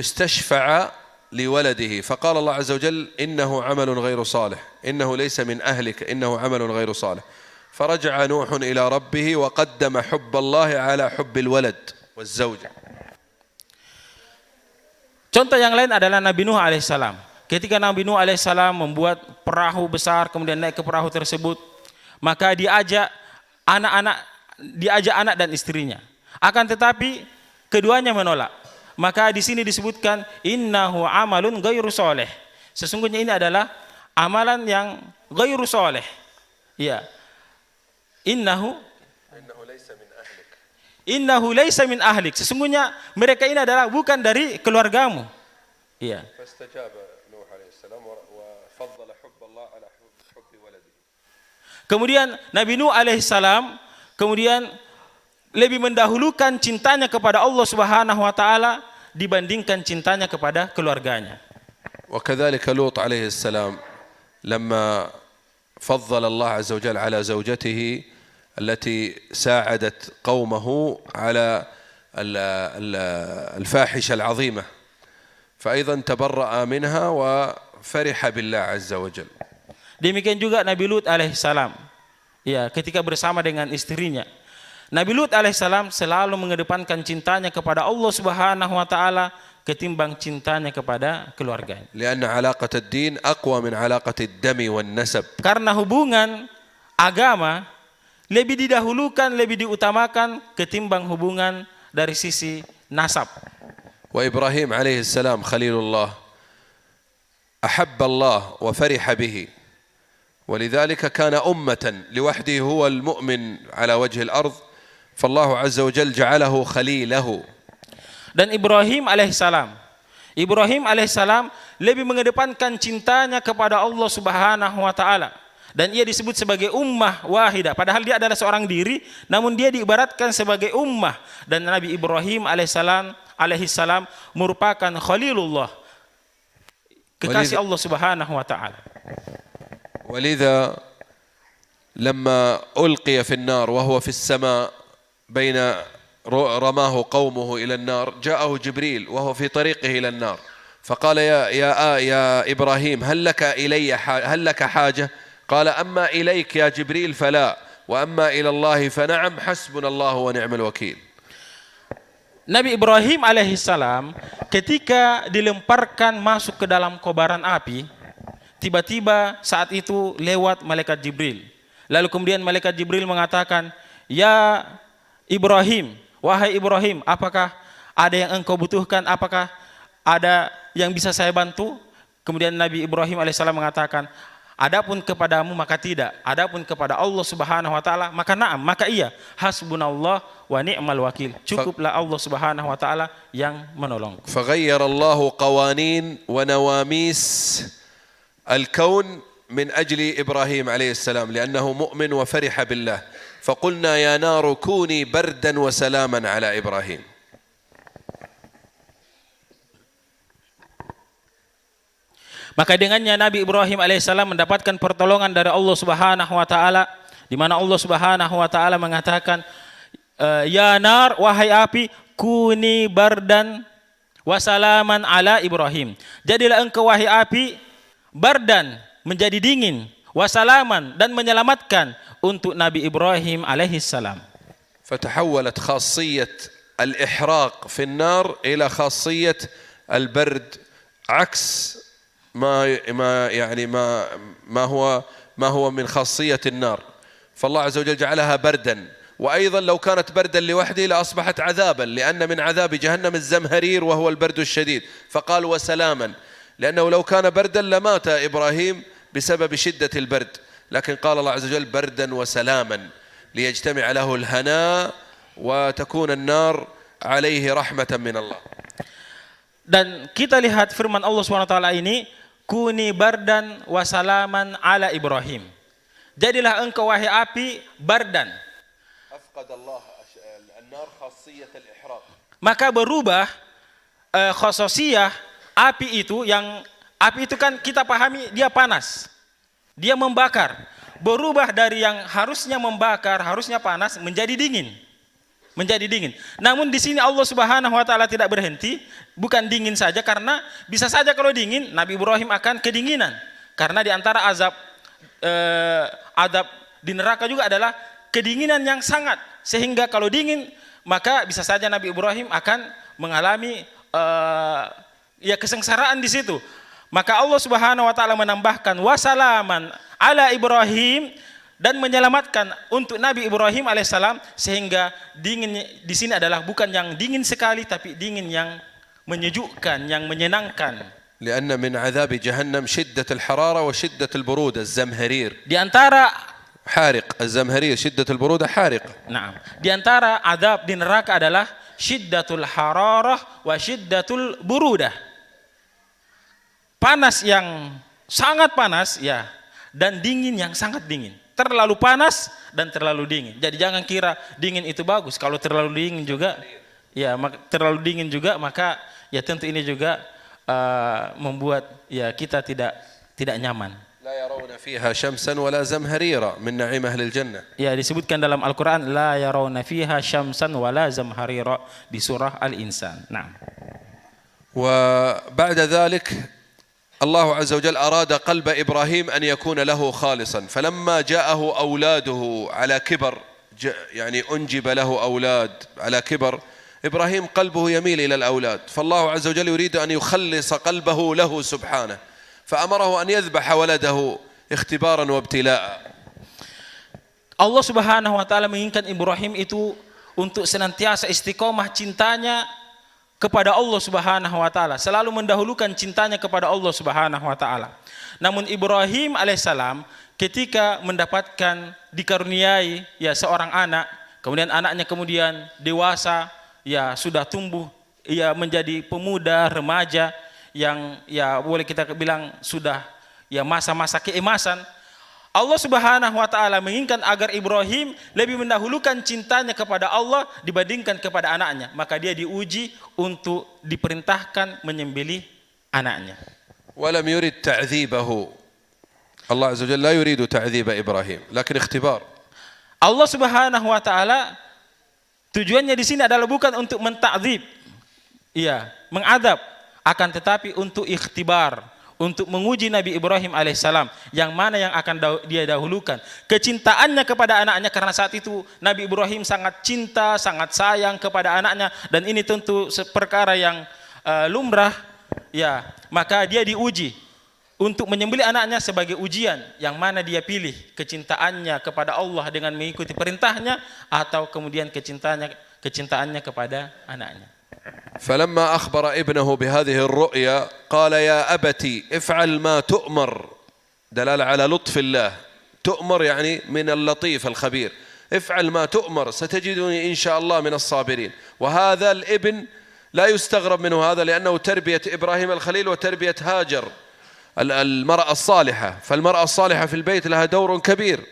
استشفع لولده، فقال الله عز وجل إنه عمل غير صالح، إنه ليس من أهلك، إنه عمل غير صالح. فرجع نوح إلى ربه وقدم حب الله على حب الولد والزوجة. Contoh yang lain adalah Nabi Nuh alaihissalam. Ketika Nabi Nuh alaihissalam membuat perahu besar, kemudian naik ke perahu tersebut, maka diajak anak dan istrinya. Akan tetapi keduanya menolak. Maka di sini disebutkan innahu amalun ghairu sholeh. Sesungguhnya ini adalah amalan yang ghairu sholeh. Ya. Innahu laisa min ahlik. Sesungguhnya mereka ini adalah bukan dari keluargamu. Iya. Kemudian Nabi Nuh alaihissalam kemudian lebih mendahulukan cintanya kepada Allah Subhanahu wa taala dibandingkan cintanya kepada keluarganya. وكذلك لوط عليه السلام لما فضل الله عز وجل على زوجته التي ساعدت قومه على الفاحشة العظيمة فأيضا تبرأ منها وفرح بالله عز وجل. Demikian juga Nabi Lut alaihissalam. Ya, ketika bersama dengan istrinya, Nabi Lut alaihissalam selalu mengedepankan cintanya kepada Allah Subhanahu wa taala ketimbang cintanya kepada keluarganya. لأن علاقة الدين أقوى من علاقة الدم والنسب. Karena hubungan agama lebih didahulukan, lebih diutamakan ketimbang hubungan dari sisi nasab. وإبراهيم عليه السلام خليل الله أحب الله وفرح به ولذلك كان أمة لوحده هو المؤمن على وجه الأرض فالله عز وجل جعله خليله. Dan Ibrahim alaihissalam Ibrahim alaihissalam lebih mengedepankan cintanya kepada Allah Subhanahu wa taala, dan ia disebut sebagai ummah wahidah, padahal dia adalah seorang diri, namun dia diibaratkan sebagai ummah. Dan Nabi Ibrahim alaihissalam merupakan khalilullah, kekasih Allah Subhanahu wa taala. ولذا لما ألقي في النار وهو في السماء بين رماه قومه إلى النار جاءه جبريل وهو في طريقه إلى النار فقال يا إبراهيم هل لك حاجة؟ قال أما إليك يا جبريل فلا وأما إلى الله فنعم حسبنا الله ونعم الوكيل. Nabi Ibrahim alaihissalam ketika dilemparkan masuk ke dalam kobaran api, tiba-tiba saat itu lewat malaikat Jibril. Lalu kemudian malaikat Jibril mengatakan, "Ya Ibrahim, wahai Ibrahim, apakah ada yang engkau butuhkan? Apakah ada yang bisa saya bantu?" Kemudian Nabi Ibrahim alaihissalam mengatakan, "Adapun kepadamu maka tidak, adapun kepada Allah Subhanahu wa taala maka na'am, maka iya. Hasbunallah wa ni'mal wakil." Cukuplah Allah Subhanahu wa taala yang menolong. فغير الله قوانين ونواميس الكون من أجل إبراهيم عليه السلام لأنه مؤمن وفرح بالله فقلنا يا نار كوني بردا وسلاما على إبراهيم. Maka dengannya Nabi Ibrahim alaihissalam mendapatkan pertolongan dari Allah Subhanahu wa taala, di mana Allah Subhanahu wa taala mengatakan, "Ya nar, wahai api, kuni bardan wasalaman ala Ibrahim." Jadilah engkau wahai api bardan, menjadi dingin, wasalaman, dan menyelamatkan untuk Nabi Ibrahim alaihissalam. فتحولت خاصية الإحراق في النار إلى خاصية البرد عكس ما هو من خاصية النار. فالله عز وجل جعلها بردا، وأيضا لو كانت بردا لوحده لأصبحت عذابا، لأن من عذاب جهنم الزمهرير وهو البرد الشديد، فقال وسلاما، لأنه لو كان بردا لمات إبراهيم بسبب شدة البرد، لكن قال الله عز وجل بردا وسلاما ليجتمع له الهناء وتكون النار عليه رحمة من الله. Dan kita lihat firman Allah SWT ini, kuni bardan wasalaman ala Ibrahim. Jadilah engkau wahai api bardan. Maka berubah khasosiyah api itu, yang api itu kan kita pahami dia panas, dia membakar. Berubah dari yang harusnya membakar, harusnya panas, menjadi dingin. Menjadi dingin. Namun di sini Allah Subhanahu wa taala tidak berhenti, bukan dingin saja, karena bisa saja kalau dingin Nabi Ibrahim akan kedinginan. Karena di antara azab di neraka juga adalah kedinginan yang sangat, sehingga kalau dingin maka bisa saja Nabi Ibrahim akan mengalami kesengsaraan di situ. Maka Allah Subhanahu wa taala menambahkan wasalaman ala Ibrahim, dan menyelamatkan untuk Nabi Ibrahim alaihissalam, sehingga dingin di sini adalah bukan yang dingin sekali, tapi dingin yang menyejukkan, yang menyenangkan. لأن من عذاب جهنم شدة الحرارة وشدة البرودة الزمهرير. Di antara حارق الزمهرير شدة البرودة حارق. Nah, di antara azab di neraka adalah syiddatul hararah wa syiddatul burudah. Panas yang sangat panas ya, dan dingin yang sangat dingin. Terlalu panas dan terlalu dingin. Jadi jangan kira dingin itu bagus. Kalau terlalu dingin juga, ya terlalu dingin juga, maka ya tentu ini juga membuat ya kita tidak nyaman. لا يرون فيها شمسا ولا زمهريرا من نعيم أهل الجنة. Ya, disebutkan dalam Al-Qur'an la yarawna fiha syamsan wala zamharira di surah Al-Insan. Nah. وبعد ذلك الله عز وجل أراد قلب إبراهيم أن يكون له خالصا، فلما جاءه أولاده على كبر، يعني أنجب له أولاد على كبر، إبراهيم قلبه يميل إلى الأولاد، فالله عز وجل يريد أن يخلص قلبه له سبحانه، فأمره أن يذبح ولده اختبارا وابتلاء. Allah Subhanahu wa taala menginginkan Ibrahim itu untuk senantiasa istiqomah cintanya kepada Allah Subhanahu wa taala, selalu mendahulukan cintanya kepada Allah Subhanahu wa taala. Namun Ibrahim alaihissalam ketika mendapatkan dikaruniai ya seorang anak, kemudian anaknya kemudian dewasa, ya sudah tumbuh, ya menjadi pemuda, remaja, yang ya boleh kita bilang sudah ya masa-masa keemasan, Allah Subhanahu wa taala menginginkan agar Ibrahim lebih mendahulukan cintanya kepada Allah dibandingkan kepada anaknya, maka dia diuji untuk diperintahkan menyembelih anaknya. ولم يرد تعذيبه الله عز وجل لا يريد تعذيب إبراهيم لكن اختبار. Allah Subhanahu wa taala tujuannya di sini adalah bukan untuk mentakdzib, iya, mengadab, akan tetapi untuk ikhtibar, untuk menguji Nabi Ibrahim alaihissalam, yang mana yang akan dia dahulukan, kecintaannya kepada anaknya, karena saat itu Nabi Ibrahim sangat cinta, sangat sayang kepada anaknya, dan ini tentu perkara yang lumrah, ya, maka dia diuji untuk menyembelih anaknya sebagai ujian, yang mana dia pilih kecintaannya kepada Allah dengan mengikuti perintahnya, atau kemudian kecintaannya kepada anaknya. فلما أخبر ابنه بهذه الرؤيا قال يا أبتي افعل ما تؤمر، دلالة على لطف الله، تؤمر يعني من اللطيف الخبير، افعل ما تؤمر ستجدني إن شاء الله من الصابرين. وهذا الابن لا يستغرب منه هذا، لأنه تربية إبراهيم الخليل وتربية هاجر المرأة الصالحة، فالمرأة الصالحة في البيت لها دور كبير.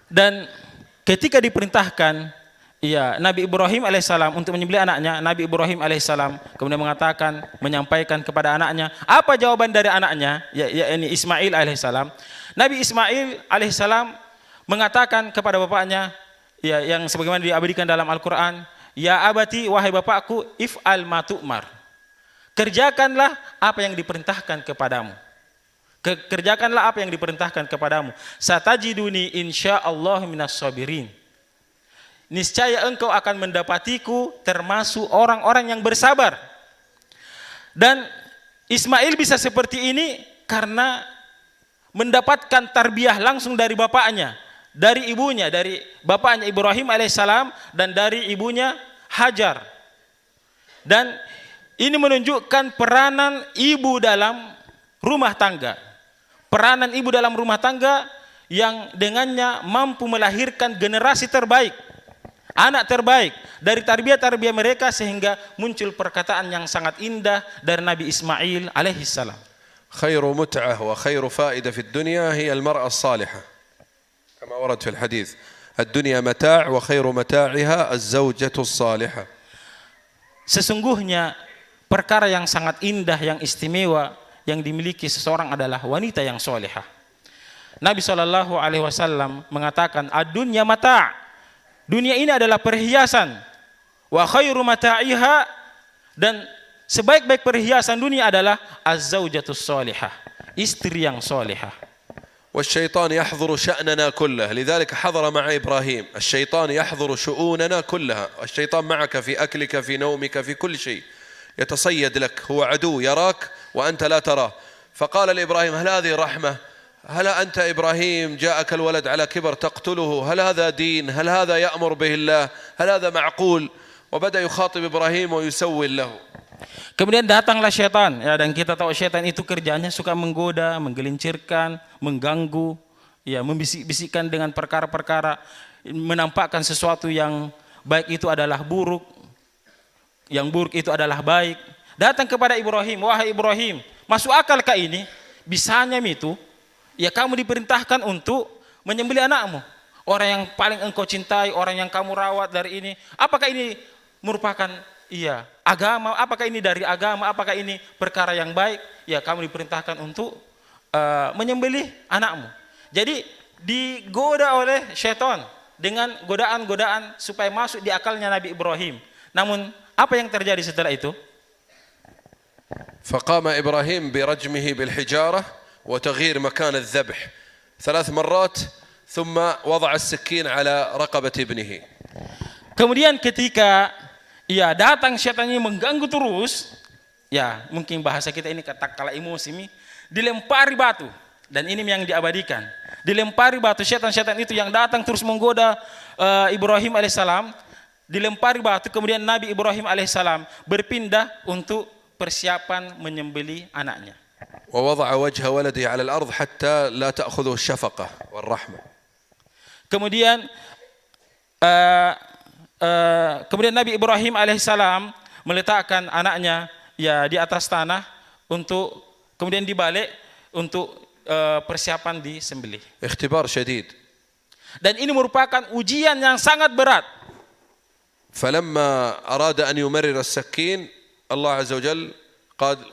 Dan ketika diperintahkan ya Nabi Ibrahim alaihissalam untuk menyembelih anaknya, Nabi Ibrahim alaihissalam kemudian mengatakan, menyampaikan kepada anaknya, apa jawaban dari anaknya, yakni Ismail alaihissalam. Nabi Ismail alaihissalam mengatakan kepada bapaknya, ya, yang sebagaimana diabadikan dalam Al-Quran, ya abati, wahai bapakku, if'al ma tu'mar, kerjakanlah apa yang diperintahkan kepadamu. Kerjakanlah apa yang diperintahkan kepadamu. Satajiduni insyaallah minas sabirin. Niscaya engkau akan mendapatiku termasuk orang-orang yang bersabar. Dan Ismail bisa seperti ini karena mendapatkan tarbiyah langsung dari bapaknya, dari ibunya, dari bapaknya Ibrahim alaihissalam dan dari ibunya Hajar. Dan ini menunjukkan peranan ibu dalam rumah tangga. Peranan ibu dalam rumah tangga yang dengannya mampu melahirkan generasi terbaik, anak terbaik dari tarbiyah-tarbiyah mereka, sehingga muncul perkataan yang sangat indah dari Nabi Ismail alaihissalam. خير متعة وخير فائدة في الدنيا هي المرأة الصالحة كما ورد في الحديث، الدنيا متاع وخير متاعها الزوجة الصالحة. Sesungguhnya perkara yang sangat indah, yang istimewa yang dimiliki seseorang adalah wanita yang solehah. Nabi SAW mengatakan, ad-dunya mata', dunia ini adalah perhiasan, wa khairu mata'iha, dan sebaik-baik perhiasan dunia adalah az-zawjatus salihah, istri yang solehah. والشيطان يحضر شأننا كله، لذلك حضر مع إبراهيم، الشيطان يحضر شؤوننا كلها، الشيطان معك في أكلك في نومك في كل شيء، يتصيد لك، هو عدو يراك وأنت لا تراه. فقال لإبراهيم هل هذه رحمة؟ هل أنت إبراهيم جاءك الولد على كبر تقتله؟ هل هذا دين؟ هل هذا يأمر به الله؟ هل هذا معقول؟ وبدأ يخاطب إبراهيم ويسول له. Kemudian datanglah syaitan, ya, dan kita tahu syaitan itu kerjanya suka menggoda, menggelincirkan, mengganggu, ya, membisik-bisikkan dengan perkara-perkara, menampakkan sesuatu yang baik itu adalah buruk, yang buruk itu adalah baik. Datang kepada Ibrahim, wahai Ibrahim, masuk akalkah ini? Bisanya itu, ya, kamu diperintahkan untuk menyembelih anakmu, orang yang paling engkau cintai, orang yang kamu rawat dari ini. Apakah ini merupakan agama? Apakah ini dari agama? Apakah ini perkara yang baik? Ya, kamu diperintahkan untuk menyembelih anakmu. Jadi digoda oleh syaitan dengan godaan-godaan supaya masuk di akalnya Nabi Ibrahim. Namun apa yang terjadi setelah itu? فقام إبراهيم برجمه بالحجارة وتغيير مكان الذبح 3 مرات ثم وضع السكين على رقبة ابنه. Kemudian ketika datang syaitan ini mengganggu terus, ya, mungkin bahasa kita ini kala emosi ini, dilempari batu, dan ini yang diabadikan, dilempari batu, syaitan-syaitan itu yang datang terus menggoda Ibrahim alaihissalam, dilempari batu. Kemudian Nabi Ibrahim alaihissalam berpindah untuk persiapan menyembelih anaknya. ووضع وجه ولده على الأرض حتى لا تأخذه الشفقة والرحمة. Kemudian Nabi Ibrahim alaihissalam meletakkan anaknya ya di atas tanah untuk kemudian dibalik untuk persiapan disembelih. اختبار شديد. Dan ini merupakan ujian yang sangat berat. فلما أراد أن يمرر السكين الله عز وجل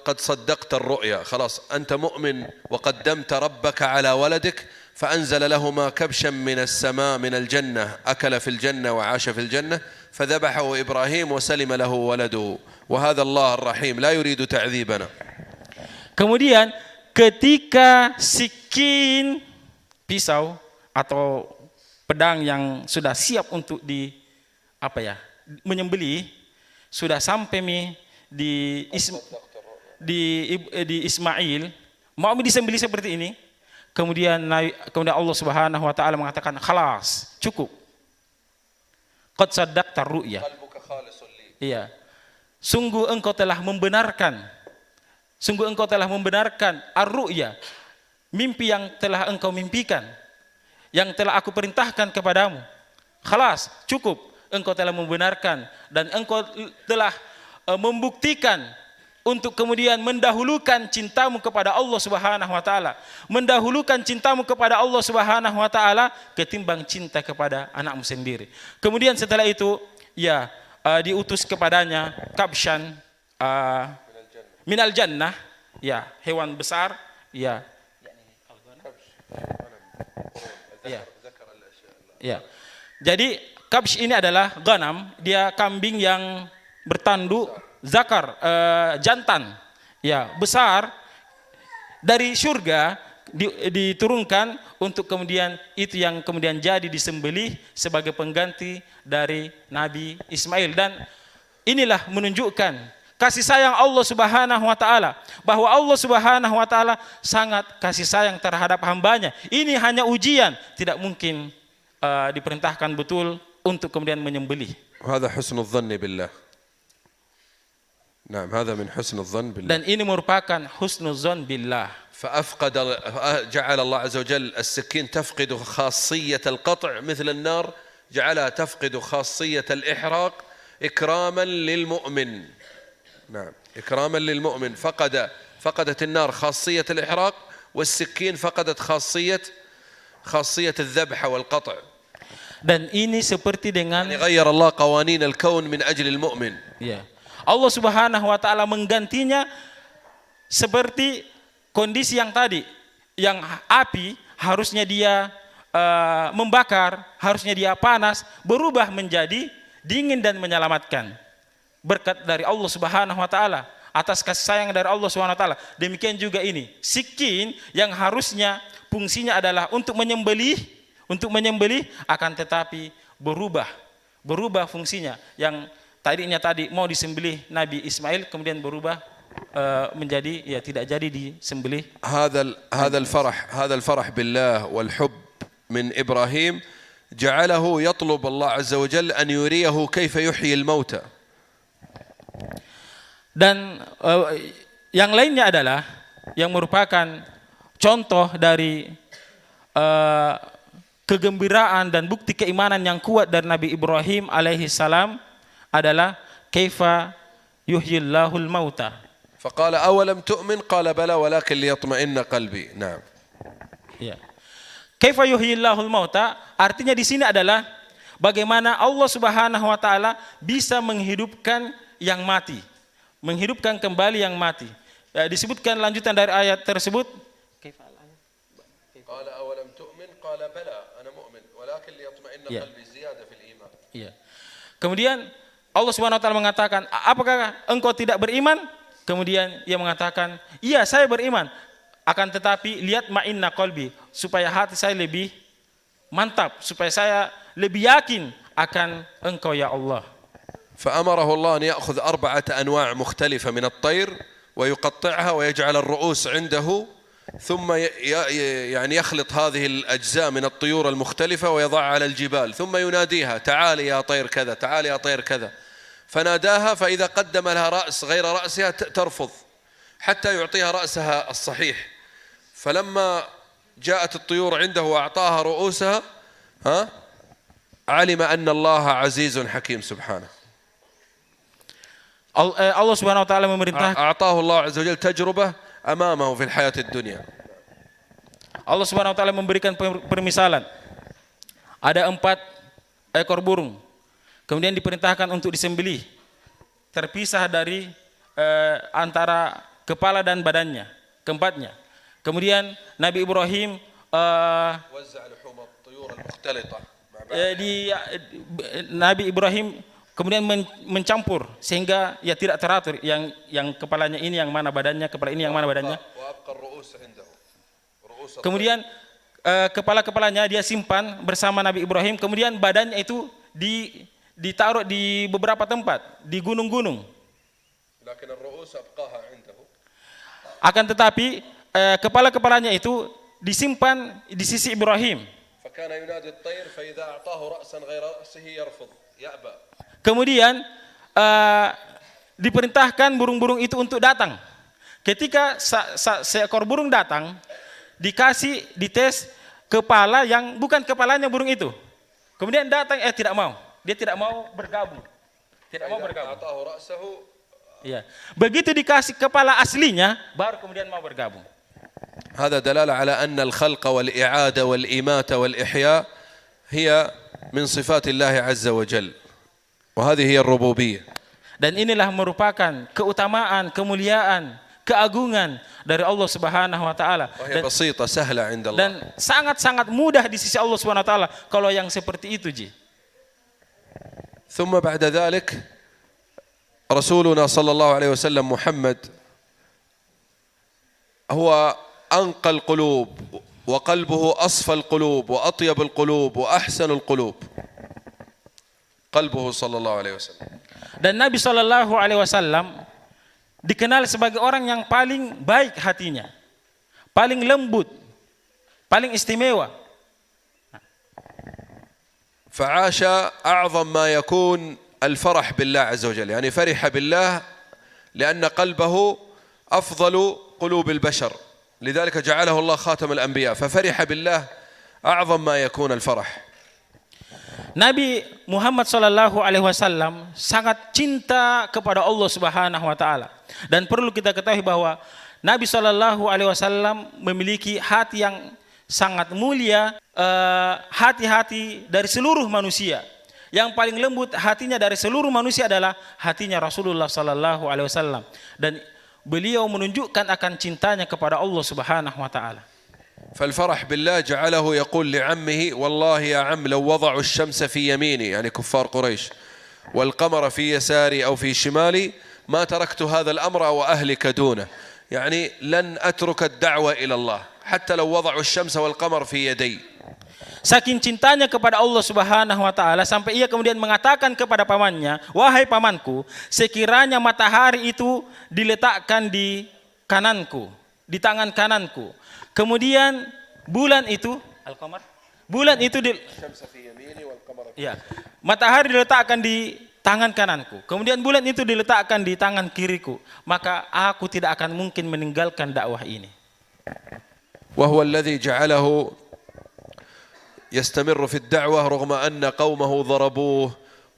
قد صدقت الرؤيا، خلاص أنت مؤمن وقدمت ربك على ولدك، فأنزل لهما كبشا من السماء من الجنة، أكل في الجنة وعاش في الجنة، فذبحه إبراهيم وسلم له ولده، وهذا الله الرحيم لا يريد تعذيبنا. Kemudian ketika sikin, pisau atau pedang yang sudah siap untuk menyembelih, sudah sampai di Ismail, mau disembelih seperti ini, kemudian Allah Subhanahu wa taala mengatakan, "Khalas, cukup. Qad saddaqta ru'ya." Iya. Sungguh engkau telah membenarkan ar-ru'ya, mimpi yang telah engkau mimpikan, yang telah aku perintahkan kepadamu. Khalas, cukup. Engkau telah membenarkan dan engkau telah membuktikan untuk kemudian mendahulukan cintamu kepada Allah Subhanahu wa taala, mendahulukan cintamu kepada Allah Subhanahu wa taala ketimbang cinta kepada anakmu sendiri. Kemudian setelah itu diutus kepadanya kabshan minal jannah, hewan besar, Jadi kabsh ini adalah ghanam, dia kambing yang bertanduk zakar, jantan, besar, dari surga diturunkan untuk kemudian itu yang kemudian jadi disembelih sebagai pengganti dari Nabi Ismail. Dan inilah menunjukkan kasih sayang Allah Subhanahu wa taala, bahwa Allah Subhanahu wa taala sangat kasih sayang terhadap hambanya. Ini hanya ujian, tidak mungkin diperintahkan betul untuk kemudian menyembelih. وهذا حسن الظن بالله. نعم هذا من حسن الظن بالله. Dan ini merupakan husnuzon billah. جعل الله عز وجل السكين تفقد خاصية القطع مثل النار، جعلها تفقد خاصية الإحراق إكراما للمؤمن. نعم إكراما للمؤمن، فقدت النار خاصية الإحراق، والسكين فقدت خاصية الذبح والقطع. Dan ini seperti dengan غير الله قوانين الكون من أجل المؤمن. Allah Subhanahu wa taala menggantinya seperti kondisi yang tadi, yang api harusnya dia membakar, harusnya dia panas, berubah menjadi dingin dan menyelamatkan. Berkat dari Allah Subhanahu wa taala, atas kasih sayang dari Allah Subhanahu wa taala. Demikian juga ini, sikin yang harusnya fungsinya adalah untuk menyembelih akan tetapi berubah fungsinya, yang tadinya mau disembelih Nabi Ismail kemudian berubah menjadi tidak jadi disembelih. هذا الفرح بالله والحب من إبراهيم جعله يطلب الله عز وجل أن يريه كيف يحيي الموتى. Dan yang lainnya adalah yang merupakan contoh dari kegembiraan dan bukti keimanan yang kuat dari Nabi Ibrahim alaihi salam adalah kaifa yuhyillahul mauta. فقال أولم تؤمن قال بلى ولكن ليطمئن قلبي. نعم. Kaifa yuhyillahul mauta artinya di sini adalah bagaimana Allah Subhanahu wa taala bisa menghidupkan yang mati, menghidupkan kembali yang mati. Disebutkan lanjutan dari ayat tersebut. Qala awalam tu'min qala bala ana mu'min walakin liyatma'inna qalbi ziyada fil iman. Kemudian Allah Subhanahu wa taala mengatakan, apakah engkau tidak beriman? Kemudian ia mengatakan, iya saya beriman, akan tetapi lihat ma'inna qalbi, supaya hati saya lebih mantap, supaya saya lebih yakin akan engkau ya Allah. فأمره الله أن يأخذ 4 أنواع مختلفة من الطير ويقطعها ويجعل الرؤوس عنده، ثم يعني يخلط هذه الأجزاء من الطيور المختلفة ويضعها على الجبال، ثم يناديها تعالي يا طير كذا، تعالي يا طير كذا، فناداها فإذا قدم لها رأس غير رأسها ترفض حتى يعطيها رأسها الصحيح. فلما جاءت الطيور عنده وأعطاها رؤوسها علم أن الله عزيز حكيم سبحانه. Allah Subhanahu wa taala memerintahkan, أعطاه الله عز وجل تجربة أمامه في الحياة الدنيا. Allah Subhanahu wa taala memberikan permisalan. Ada 4 ekor burung. Kemudian diperintahkan untuk disembelih. Terpisah dari antara kepala dan badannya, keempatnya. Kemudian Nabi Ibrahim Nabi Ibrahim kemudian mencampur sehingga ya tidak teratur, yang kepalanya ini yang mana badannya, kepala ini yang mana badannya. Kemudian kepala-kepalanya dia simpan bersama Nabi Ibrahim, kemudian badannya itu ditaruh di beberapa tempat di gunung-gunung. Akan tetapi kepala-kepalanya itu disimpan di sisi Ibrahim. Kemudian diperintahkan burung-burung itu untuk datang. Ketika seekor burung datang, dikasih dites kepala yang bukan kepalanya burung itu. Kemudian datang, tidak mau. Dia tidak mau bergabung. Tidak mau bergabung. Ya. Begitu dikasih kepala aslinya, baru kemudian mau bergabung. هذا دلالة على أن الخلق والإعادة والإماتة والإحياء هي من صفات الله عز وجل، وهذه هي الربوبية. Dan inilah merupakan keutamaan, kemuliaan, keagungan dari Allah Subhanahu wa taala. وهي بسيطة سهلة عند الله. Dan sangat-sangat mudah di sisi Allah Subhanahu wa taala kalau yang seperti itu, Ji. ثم بعد ذلك رسولنا صلى الله عليه وسلم محمد هو أنقى القلوب وقلبه أصفى القلوب وأطيب القلوب وأحسن القلوب، قلبه صلى الله عليه وسلم. Dan Nabi Shallallahu Alaihi Wasallam dikenal sebagai orang yang paling baik hatinya, paling lembut, paling istimewa. فعاش أعظم ما يكون الفرح بالله عز وجل، يعني فرح بالله لأن قلبه أفضل قلوب البشر، لذلك جعله الله خاتم الأنبياء، ففرح بالله أعظم ما يكون الفرح. Nabi Muhammad Shallallahu Alaihi Wasallam sangat cinta kepada Allah Subhanahu Wa Taala, dan perlu kita ketahui bahwa Nabi Shallallahu Alaihi Wasallam memiliki hati yang sangat mulia, hati-hati dari seluruh manusia. Yang paling lembut hatinya dari seluruh manusia adalah hatinya Rasulullah Shallallahu Alaihi Wasallam, dan beliau menunjukkan akan cintanya kepada Allah Subhanahu wa taala. فالفرح بالله جعله يقول لعمه والله يا عم لو وضعوا الشمس في يميني، يعني كفار قريش، والقمر في يساري أو في شمالي ما تركت هذا الأمر أو أهلك دونه، يعني لن أترك الدعوة إلى الله حتى لو وضعوا الشمس والقمر في يدي. Saking cintanya kepada Allah Subhanahu wa taala sampai ia kemudian mengatakan kepada pamannya, "Wahai pamanku, sekiranya matahari itu diletakkan di kananku, di tangan kananku. Kemudian bulan itu, al-qamar, bulan itu matahari diletakkan di tangan kananku. Kemudian bulan itu diletakkan di tangan kiriku, maka aku tidak akan mungkin meninggalkan dakwah ini." وهو الذي جعله يستمر في الدعوة رغم أن قومه ضربوه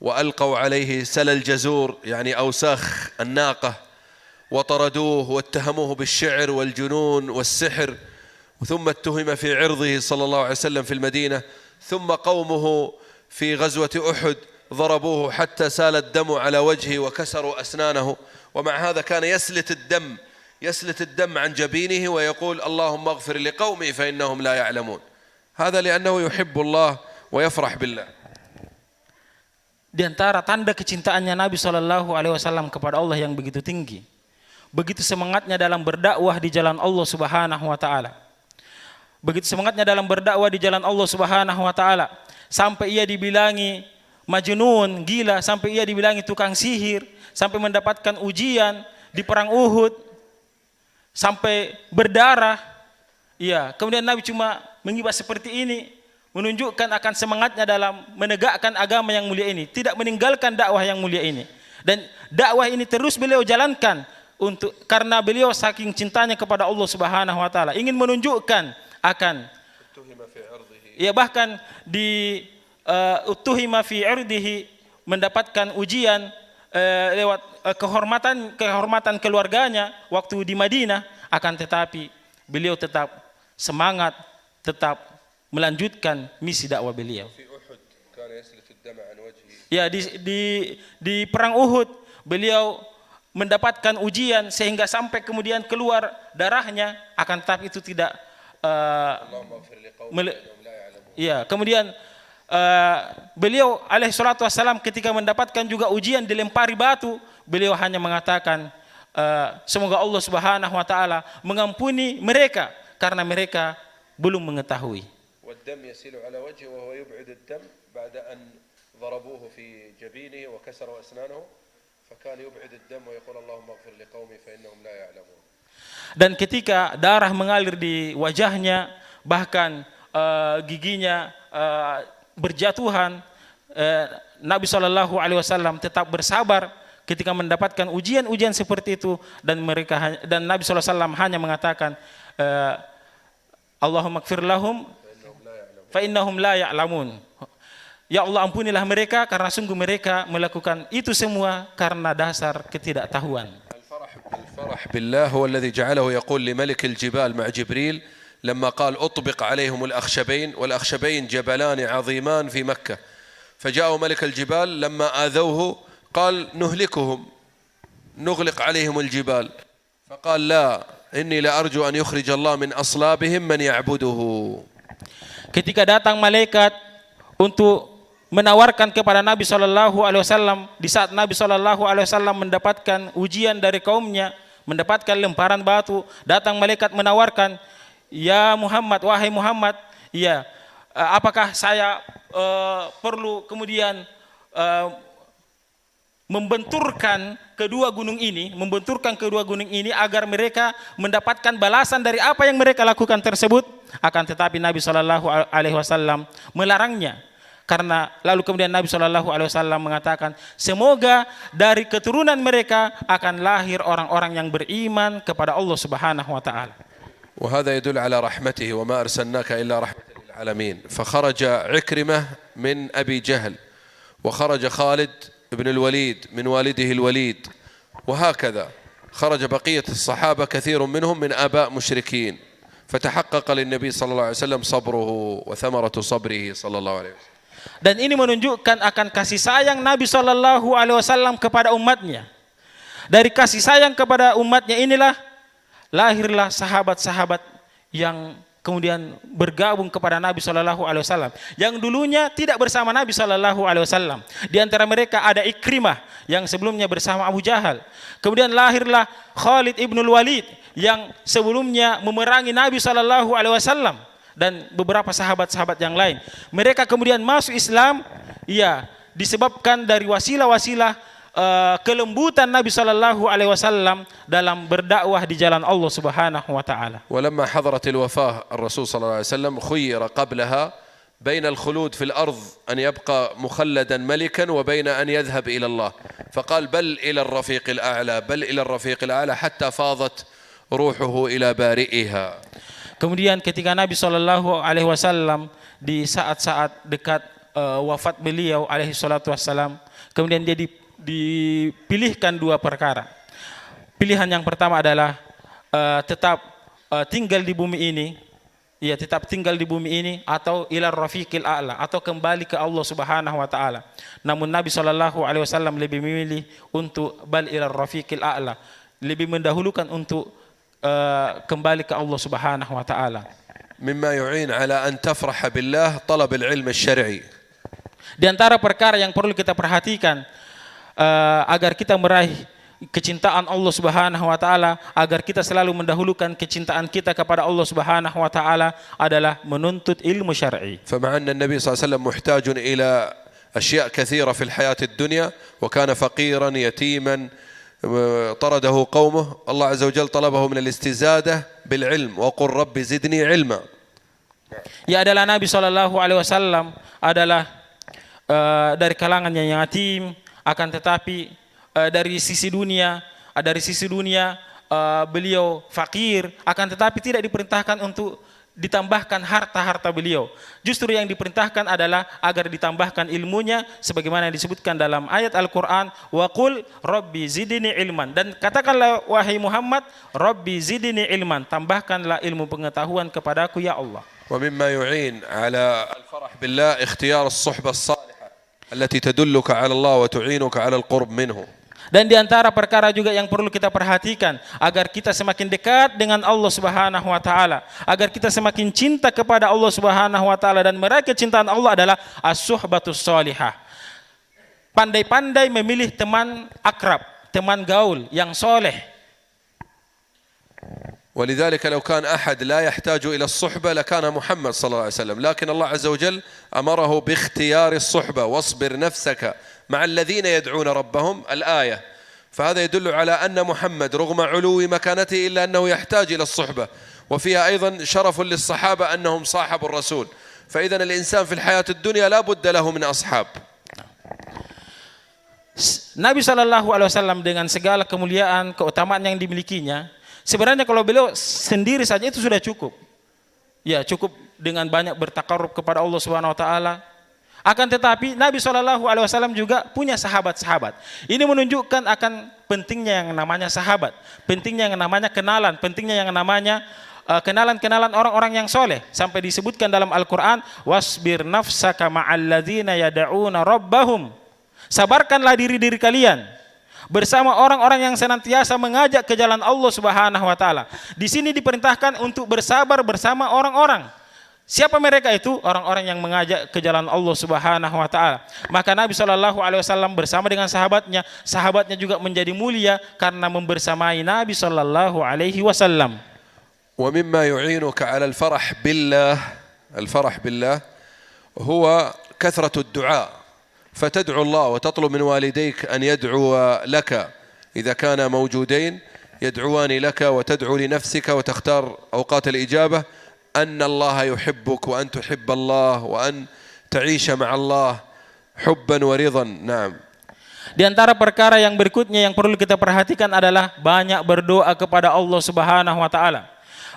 وألقوا عليه سل الجزور، يعني أوساخ الناقة، وطردوه واتهموه بالشعر والجنون والسحر، ثم اتهم في عرضه صلى الله عليه وسلم في المدينة، ثم قومه في غزوة أحد ضربوه حتى سال الدم على وجهه وكسروا أسنانه، ومع هذا كان يسلت الدم عن جبينه ويقول اللهم اغفر لقومي فإنهم لا يعلمون. هذا لأنه يحب الله ويفرح بالله. Di antara tanda kecintaannya Nabi Shallallahu Alaihi Wasallam kepada Allah yang begitu tinggi, begitu semangatnya dalam berdakwah di jalan Allah Subhanahu Wa Taala, begitu semangatnya dalam berdakwah di jalan Allah Subhanahu Wa Taala, sampai ia dibilangi majnun, gila, sampai ia dibilangi tukang sihir, sampai mendapatkan ujian di perang Uhud, sampai berdarah. Iya, kemudian Nabi cuma mengibas seperti ini, menunjukkan akan semangatnya dalam menegakkan agama yang mulia ini, tidak meninggalkan dakwah yang mulia ini. Dan dakwah ini terus beliau jalankan karena beliau saking cintanya kepada Allah Subhanahu wa taala, ingin menunjukkan akan bahkan di utuhima fi irdihi, mendapatkan ujian lewat kehormatan keluarganya waktu di Madinah, akan tetapi beliau tetap semangat, tetap melanjutkan misi dakwah beliau. Ya, di perang Uhud beliau mendapatkan ujian sehingga sampai kemudian keluar darahnya, akan tetapi itu tidak ya, kemudian beliau alaihi salatu wassalam ketika mendapatkan juga ujian dilempari batu, beliau hanya mengatakan semoga Allah Subhanahu wa taala mengampuni mereka karena mereka belum mengetahui. والدم يسيل على وجهه وهو يبعد الدم بعد أن ضربوه في جبينه وكسروا أسنانه فكان يبعد الدم ويقول اللهم اغفر لقومي فإنهم لا يعلمون. Dan ketika darah mengalir di wajahnya, bahkan giginya berjatuhan, Nabi Shallallahu Alaihi Wasallam tetap bersabar ketika mendapatkan ujian-ujian seperti itu, dan Nabi Shallallahu Alaihi Wasallam hanya mengatakan Allahumma ighfir lahum fa innahum la ya'lamun. Ya Allah, ampunilah mereka karena sungguh mereka melakukan itu semua karena dasar ketidaktahuan. الفرح بالله هو الذي جعله يقول لملك الجبال مع جبريل لما قال أطبق عليهم الأخشبين، والأخشبين جبلان عظيمان في مكة، فجاءوا ملك الجبال لما آذوه قال نهلكهم نغلق عليهم الجبال، فقال لا إني لأرجو أن يخرج الله من أصلابهم من يعبده. Ketika datang malaikat untuk menawarkan kepada Nabi Shallallahu Alaihi Wasallam di saat Nabi Shallallahu Alaihi Wasallam mendapatkan ujian dari kaumnya, mendapatkan lemparan batu, datang malaikat menawarkan, ya Muhammad, wahai Muhammad, ya apakah saya perlu kemudian membenturkan kedua gunung ini agar mereka mendapatkan balasan dari apa yang mereka lakukan tersebut? Akan tetapi Nabi Shallallahu Alaihi Wasallam melarangnya. Karena lalu kemudian Nabi Shallallahu Alaihi Wasallam mengatakan, semoga dari keturunan mereka akan lahir orang-orang yang beriman kepada Allah Subhanahu Wa Taala. وهذا يدل على رحمته وما أرسلناك إلا رحمة للعالمين. فخرج عكرمة من أبي جهل، وخرج خالد بن الوليد من والده الوليد، وهكذا خرج بقية الصحابة كثير منهم من آباء مشركين، فتحقق للنبي صلى الله عليه وسلم صبره وثمرة صبره صلى الله عليه وسلم. Dan ini menunjukkan akan kasih sayang Nabi Shallallahu Alaihi Wasallam kepada umatnya. Dari kasih sayang kepada umatnya inilah lahirlah sahabat-sahabat yang kemudian bergabung kepada Nabi Shallallahu Alaihi Wasallam, yang dulunya tidak bersama Nabi Shallallahu Alaihi Wasallam. Di antara mereka ada Ikrimah yang sebelumnya bersama Abu Jahal. Kemudian lahirlah Khalid ibnul Walid yang sebelumnya memerangi Nabi Shallallahu Alaihi Wasallam, dan beberapa sahabat-sahabat yang lain. Mereka kemudian masuk Islam, ya, disebabkan dari wasilah-wasilah kelembutan Nabi Shallallahu Alaihi Wasallam dalam berdakwah di jalan Allah Subhanahu Wa Taala. ولما حضرت الوفاة الرسول صلى الله عليه وسلم خير قبلها بين الخلود في الأرض أن يبقى مخلدا ملكا وبين أن يذهب إلى الله، فقال بل إلى الرفيق الأعلى، بل إلى الرفيق الأعلى، حتى فاضت روحه إلى بارئها. Kemudian ketika Nabi Shallallahu Alaihi Wasallam di saat-saat dekat wafat beliau alaihi salatu wassalam, kemudian dia dipilihkan dua perkara. Pilihan yang pertama adalah tetap tinggal di bumi ini, ya, tetap tinggal di bumi ini, atau ilar rafiqil a'la, atau kembali ke Allah Subhanahu Wa Taala. Namun Nabi Shallallahu Alaihi Wasallam lebih memilih untuk bal ilar rafiqil a'la, lebih mendahulukan untuk kembali ke Allah Subhanahu Wa Taala. مما يعين على أن تفرح بالله طلب العلم الشرعي. Di antara perkara yang perlu kita perhatikan agar kita meraih kecintaan Allah Subhanahu Wa Taala, agar kita selalu mendahulukan kecintaan kita kepada Allah Subhanahu Wa Taala adalah menuntut ilmu syar'i. فمع أن النبي صلى الله عليه وسلم محتاج إلى أشياء كثيرة في الحياة الدنيا، وكان فقيرا يتيما طرده قومه، الله عز وجل طلبه من الاستزادة بالعلم وقل رب زدني علما. Ya, adalah Nabi Shallallahu Alaihi Wasallam adalah dari kalangan yang yatim, akan tetapi dari sisi dunia beliau fakir, akan tetapi tidak diperintahkan untuk ditambahkan harta-harta beliau. Justru yang diperintahkan adalah agar ditambahkan ilmunya sebagaimana yang disebutkan dalam ayat Al-Qur'an, wa qul rabbi zidni ilman, dan katakanlah wahai Muhammad, rabbi zidni ilman, tambahkanlah ilmu pengetahuan kepadaku ya Allah. ومما يعين على الفرح بالله اختيار الصحبة الصالحة التي تدلك على الله وتعينك على القرب منه. Dan di antara perkara juga yang perlu kita perhatikan agar kita semakin dekat dengan Allah Subhanahu wa taala, agar kita semakin cinta kepada Allah Subhanahu wa taala dan meraih kecintaan Allah adalah as-suhbatus salihah. Pandai-pandai memilih teman akrab, teman gaul yang soleh. ولذلك لو كان أحد لا يحتاج إلى الصحبة لكان محمد صلى الله عليه وسلم، لكن الله عز وجل أمره باختيار الصحبة، واصبر نفسك مع الذين يدعون ربهم الآية، فهذا يدل على أن محمد رغم علو مكانته إلا أنه يحتاج إلى الصحبة، وفيها أيضا شرف للصحابة أنهم صاحبوا الرسول، فإذا الإنسان في الحياة الدنيا لا بد له من أصحاب. Nabi SAW dengan segala kemuliaan, keutamaan yang dimilikinya, sebenarnya kalau beliau sendiri saja itu sudah cukup. Ya, cukup dengan banyak bertakarrub kepada Allah Subhanahu wa taala. Akan tetapi Nabi SAW juga punya sahabat-sahabat. Ini menunjukkan akan pentingnya yang namanya sahabat, pentingnya yang namanya kenalan, pentingnya yang namanya kenalan-kenalan orang-orang yang soleh. Sampai disebutkan dalam Al-Quran, wasbir nafsaka ma'alladzina yada'una rabbahum. Sabarkanlah diri-diri kalian bersama orang-orang yang senantiasa mengajak ke jalan Allah Subhanahu wa taala. Di sini diperintahkan untuk bersabar bersama orang-orang. Siapa mereka itu? Orang-orang yang mengajak ke jalan Allah Subhanahu wa taala. Maka Nabi SAW bersama dengan sahabatnya, sahabatnya juga menjadi mulia karena membersamai Nabi SAW. ومما يعينك على الفرح بالله هو كثرة الدعاء، فتدعو الله وتطلب من والديك أن يدعو لك إذا كانا موجودين، يدعوان لك وتدعو لنفسك وتختار أوقات الإجابة أن الله يحبك وأن تحب الله وأن تعيش مع الله حبا ورضا. نعم. Di antara perkara yang berikutnya yang perlu kita perhatikan adalah banyak berdoa kepada Allah Subhanahu wa taala.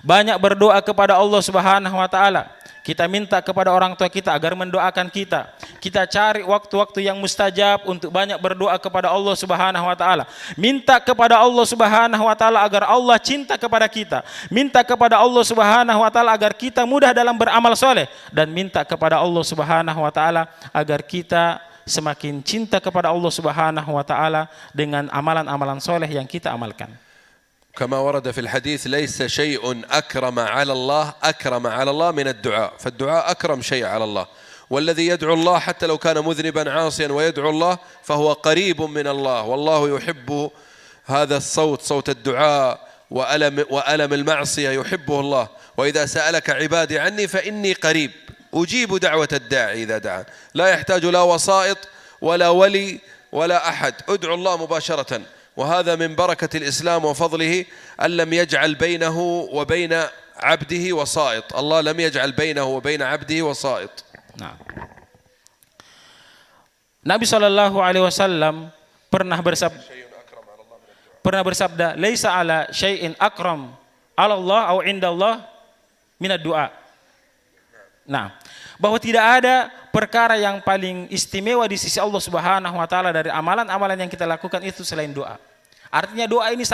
Banyak berdoa kepada Allah Subhanahu wa taala. Kita minta kepada orang tua kita agar mendoakan kita. Kita cari waktu-waktu yang mustajab untuk banyak berdoa kepada Allah Subhanahu wa taala. Minta kepada Allah Subhanahu wa taala agar Allah cinta kepada kita. Minta kepada Allah Subhanahu wa taala agar kita mudah dalam beramal soleh, dan minta kepada Allah Subhanahu wa taala agar kita semakin cinta kepada Allah Subhanahu wa taala dengan amalan-amalan soleh yang kita amalkan. كما ورد في الحديث ليس شيء أكرم على الله من الدعاء، فالدعاء أكرم شيء على الله، والذي يدعو الله حتى لو كان مذنبا عاصيا ويدعو الله فهو قريب من الله، والله يحب هذا الصوت، صوت الدعاء وألم المعصية يحبه الله. وإذا سألك عبادي عني فإني قريب أجيب دعوة الداعي إذا دعان، لا يحتاج لا وسائط ولا ولي ولا أحد، ادعو الله مباشرة. وهذا من بركة الإسلام وفضله أن لم يجعل بينه وبين عبده وسائط، الله لم يجعل بينه وبين عبده وسائط. Nah. Nabi SAW pernah bersabda, "Laisa ala syai'in akram ala Allah au indallah minad du'a." Nah, bahwa tidak ada perkara yang paling istimewa di sisi Allah Subhanahu wa taala dari amalan-amalan yang kita lakukan itu selain doa. Artinya doa ini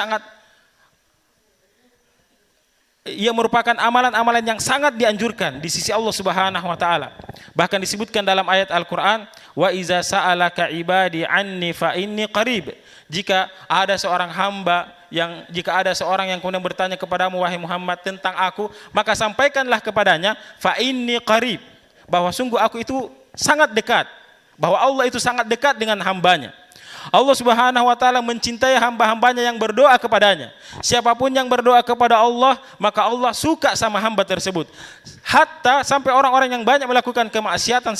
ia merupakan amalan-amalan yang sangat dianjurkan di sisi Allah Subhanahu wa taala. Bahkan disebutkan dalam ayat Al-Qur'an, "Wa iza sa'alaka ibadi anni fa inni qarib." Jika ada seorang yang kemudian bertanya kepadamu wahai Muhammad tentang aku, maka sampaikanlah kepadanya fa inni qarib, bahwa sungguh aku itu sangat dekat, bahwa Allah itu sangat dekat dengan hambanya. Allah Subhanahu wa taala mencintai hamba-hambanya yang berdoa kepadanya. Siapapun yang berdoa kepada Allah, maka Allah suka sama hamba tersebut. Hatta sampai orang-orang yang banyak melakukan kemaksiatan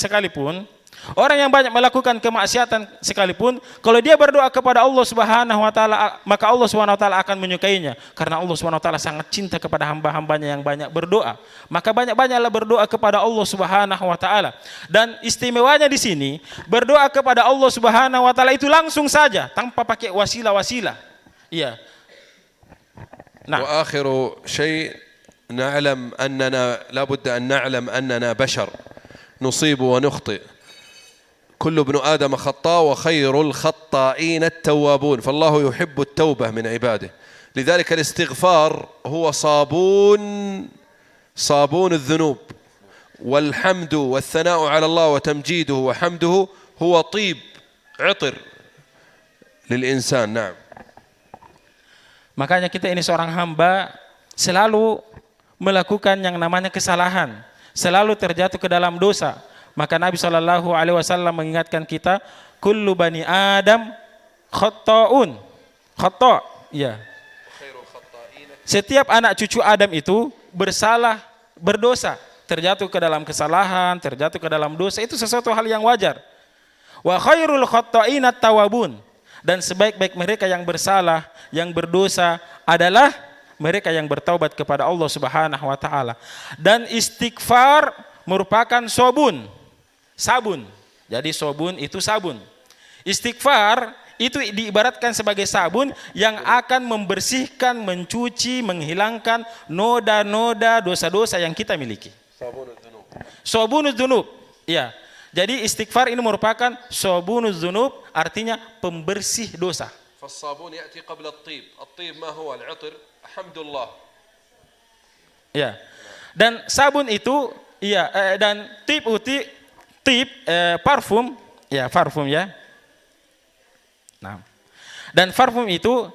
sekalipun, kalau dia berdoa kepada Allah Subhanahu wa taala, maka Allah Subhanahu wa taala akan menyukainya, karena Allah Subhanahu wa taala sangat cinta kepada hamba-hambanya yang banyak berdoa. Maka banyak-banyaklah berdoa kepada Allah Subhanahu wa taala. Dan istimewanya di sini, berdoa kepada Allah Subhanahu wa taala itu langsung saja tanpa pakai wasilah-wasilah. Iya. Nah, وآخر شيء نعلم أننا لا بد أن نعلم أننا بشر نصيب ونخطئ كل ابن آدم خطاء وخير الخطائين التوابون فالله يحب التوبة من عباده لذلك الاستغفار هو صابون الذنوب والحمد والثناء على الله وتمجيده وحمده هو طيب عطر للإنسان. نعم. Makanya kita ini seorang hamba selalu melakukan yang namanya kesalahan, selalu terjatuh ke dalam dosa. Maka Nabi SAW mengingatkan kita, kullu bani Adam khata'un. Khata', ya. Setiap anak cucu Adam itu bersalah, berdosa, terjatuh ke dalam kesalahan, terjatuh ke dalam dosa, itu sesuatu hal yang wajar. Wa khairul khata'ina tawabun. Dan sebaik-baik mereka yang bersalah, yang berdosa adalah mereka yang bertaubat kepada Allah Subhanahu wa taala. Dan istighfar merupakan sabun. Jadi sabun itu sabun. Istighfar itu diibaratkan sebagai sabun yang akan membersihkan, mencuci, menghilangkan noda-noda dosa-dosa yang kita miliki. Sabunuz dzunub. Ya. Jadi istighfar ini merupakan sabunuz dzunub, artinya pembersih dosa. فالصابون يأتي قبل الطيب. الطيب ما هو العطر؟ حمد الله. Ya. Dan sabun itu dan parfum ya. Nah. Dan parfum itu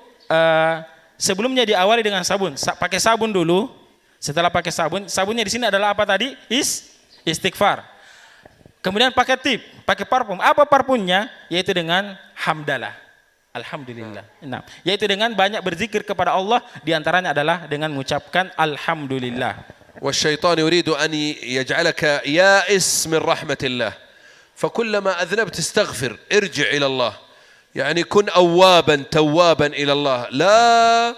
sebelumnya diawali dengan sabun. Pakai sabun dulu. Setelah pakai sabunnya di sini adalah apa tadi? Istighfar. Kemudian pakai parfum. Apa parfumnya? Yaitu dengan hamdalah. Alhamdulillah. Nah, yaitu dengan banyak berzikir kepada Allah, diantaranya adalah dengan mengucapkan alhamdulillah. والشيطان يريد أن يجعلك يائس من رحمة الله فكلما أذنبت استغفر ارجع إلى الله يعني كن أوابا توابا إلى الله لا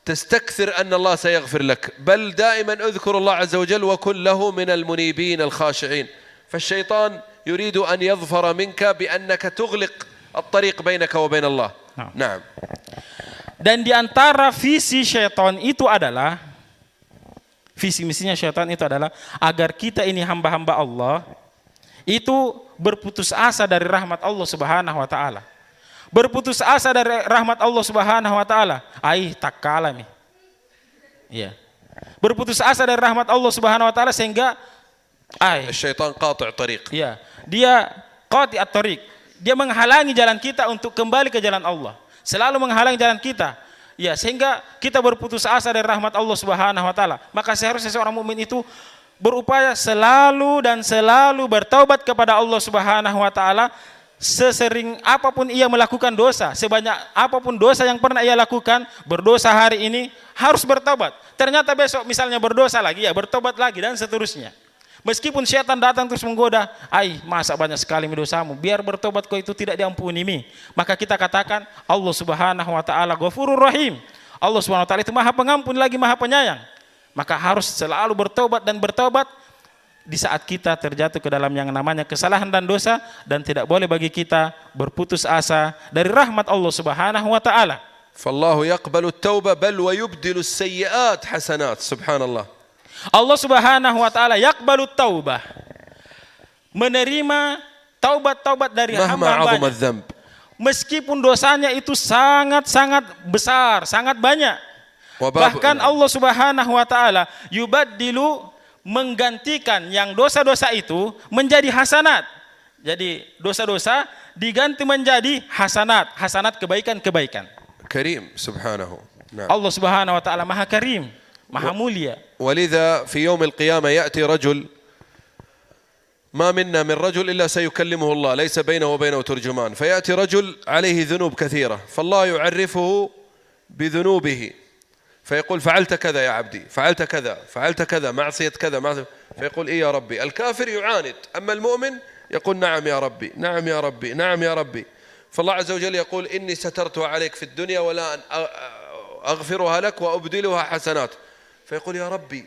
تستكثر أن الله سيغفر لك بل دائما اذكر الله عز وجل وكن له من المنيبين الخاشعين فالشيطان يريد أن يظفر منك بأنك تغلق الطريق بينك وبين الله. نعم. Dan di antara visi syaitan itu adalah visi-misinya syaitan itu adalah agar kita ini hamba-hamba Allah itu berputus asa dari rahmat Allah Subhanahu wa taala. Berputus asa dari rahmat Allah Subhanahu wa taala. Tak kalah nih. Iya. Berputus asa dari rahmat Allah Subhanahu wa taala sehingga syaitan qati' tariq. Iya. Dia qati' at-tariq. Dia menghalangi jalan kita untuk kembali ke jalan Allah. Selalu menghalangi jalan kita. Ya, sehingga kita berputus asa dari rahmat Allah Subhanahu wa taala. Maka seharusnya seorang mukmin itu berupaya selalu bertaubat kepada Allah Subhanahu wa taala sesering apapun ia melakukan dosa, sebanyak apapun dosa yang pernah ia lakukan, berdosa hari ini harus bertaubat. Ternyata besok misalnya berdosa lagi, ya bertobat lagi dan seterusnya. Meskipun syaitan datang terus menggoda, masa banyak sekali dosamu, biar bertobat kau itu tidak diampuni mi. Maka kita katakan Allah Subhanahu wa taala Ghafurur Rahim. Allah Subhanahu wa taala itu Maha Pengampun lagi Maha Penyayang. Maka harus selalu bertobat di saat kita terjatuh ke dalam yang namanya kesalahan dan dosa, dan tidak boleh bagi kita berputus asa dari rahmat Allah Subhanahu wa taala. Fallahu yaqbalu at-tauba bal wa yubdilu as-sayyi'at hasanat. Subhanallah. Allah Subhanahu wa taala yaqbalu taubah, menerima taubat dari hamba-hambanya meskipun dosanya itu sangat-sangat besar, sangat banyak. Bahkan Allah Subhanahu wa taala yubaddilu, menggantikan yang dosa-dosa itu menjadi hasanat. Jadi dosa-dosa diganti menjadi hasanat kebaikan-kebaikan. Karim subhanahu. Allah Subhanahu wa taala Maha Karim, Maha mulia. ولذا في يوم القيامة يأتي رجل ما منا من رجل إلا سيكلمه الله ليس بينه وبينه ترجمان فيأتي رجل عليه ذنوب كثيرة فالله يعرفه بذنوبه فيقول فعلت كذا يا عبدي فعلت كذا معصية كذا فيقول يا ربي. الكافر يعاند أما المؤمن يقول نعم يا ربي نعم يا ربي نعم يا ربي. فالله عز وجل يقول إني سترتها عليك في الدنيا ولا أغفرها لك وأبدلها حسنات. فيقول يا ربي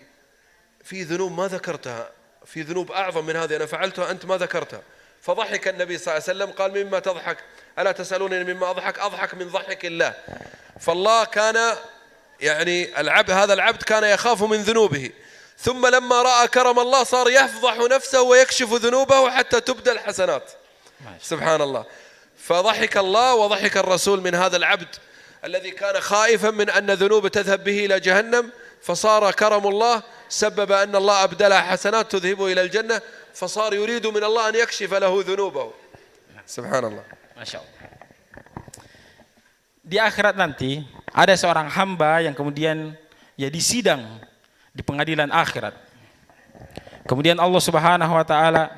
في ذنوب ما ذكرتها في ذنوب أعظم من هذه أنا فعلتها أنت ما ذكرتها. فضحك النبي صلى الله عليه وسلم قال مما تضحك ألا تسألونني مما أضحك من ضحك الله. فالله كان يعني هذا العبد كان يخاف من ذنوبه، ثم لما رأى كرم الله صار يفضح نفسه ويكشف ذنوبه حتى تبدل حسنات. سبحان الله. فضحك الله وضحك الرسول من هذا العبد الذي كان خائفا من أن ذنوبه تذهب به إلى جهنم، فصار كرم الله سبب أن الله أبدلها حسنات تذهبه إلى الجنة، فصار يريد من الله أن يكشف له ذنوبه. سبحان الله. Masya Allah. Di akhirat nanti ada seorang hamba yang kemudian ya disidang di pengadilan akhirat. Kemudian Allah Subhanahu wa taala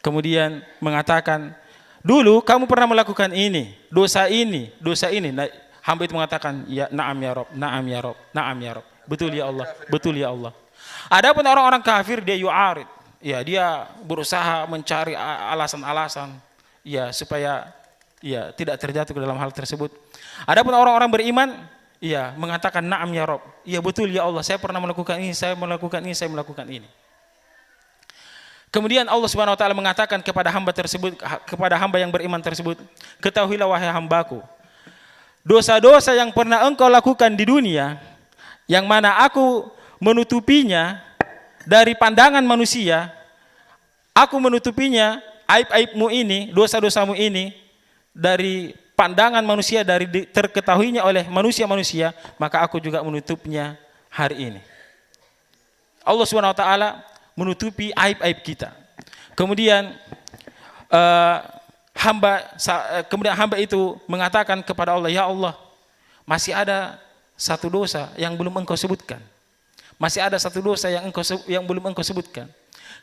kemudian mengatakan, "Dulu kamu pernah melakukan ini, dosa ini, dosa ini." Nah, hamba itu mengatakan, "Ya, na'am ya Rabb, na'am ya Rabb, na'am ya Rabb." Betul ya Allah, betul ya Allah. Adapun orang-orang kafir dia yu'arid. Ya, dia berusaha mencari alasan-alasan ya supaya ya tidak terjatuh ke dalam hal tersebut. Adapun orang-orang beriman, ya mengatakan na'am ya Rabb. Ya betul ya Allah, saya pernah melakukan ini, saya melakukan ini, saya melakukan ini. Kemudian Allah Subhanahu wa taala mengatakan kepada hamba tersebut, kepada hamba yang beriman tersebut, "Ketahuilah wahai hambaku, dosa-dosa yang pernah engkau lakukan di dunia, yang mana aku menutupinya dari pandangan manusia, aku menutupinya aib-aibmu ini, dosa-dosamu ini dari pandangan manusia, dari terketahuinya oleh manusia-manusia, maka aku juga menutupnya hari ini." Allah Subhanahu wa taala menutupi aib-aib kita. Kemudian hamba itu mengatakan kepada Allah, "Ya Allah, masih ada satu dosa yang belum engkau sebutkan. Masih ada satu dosa yang belum engkau sebutkan."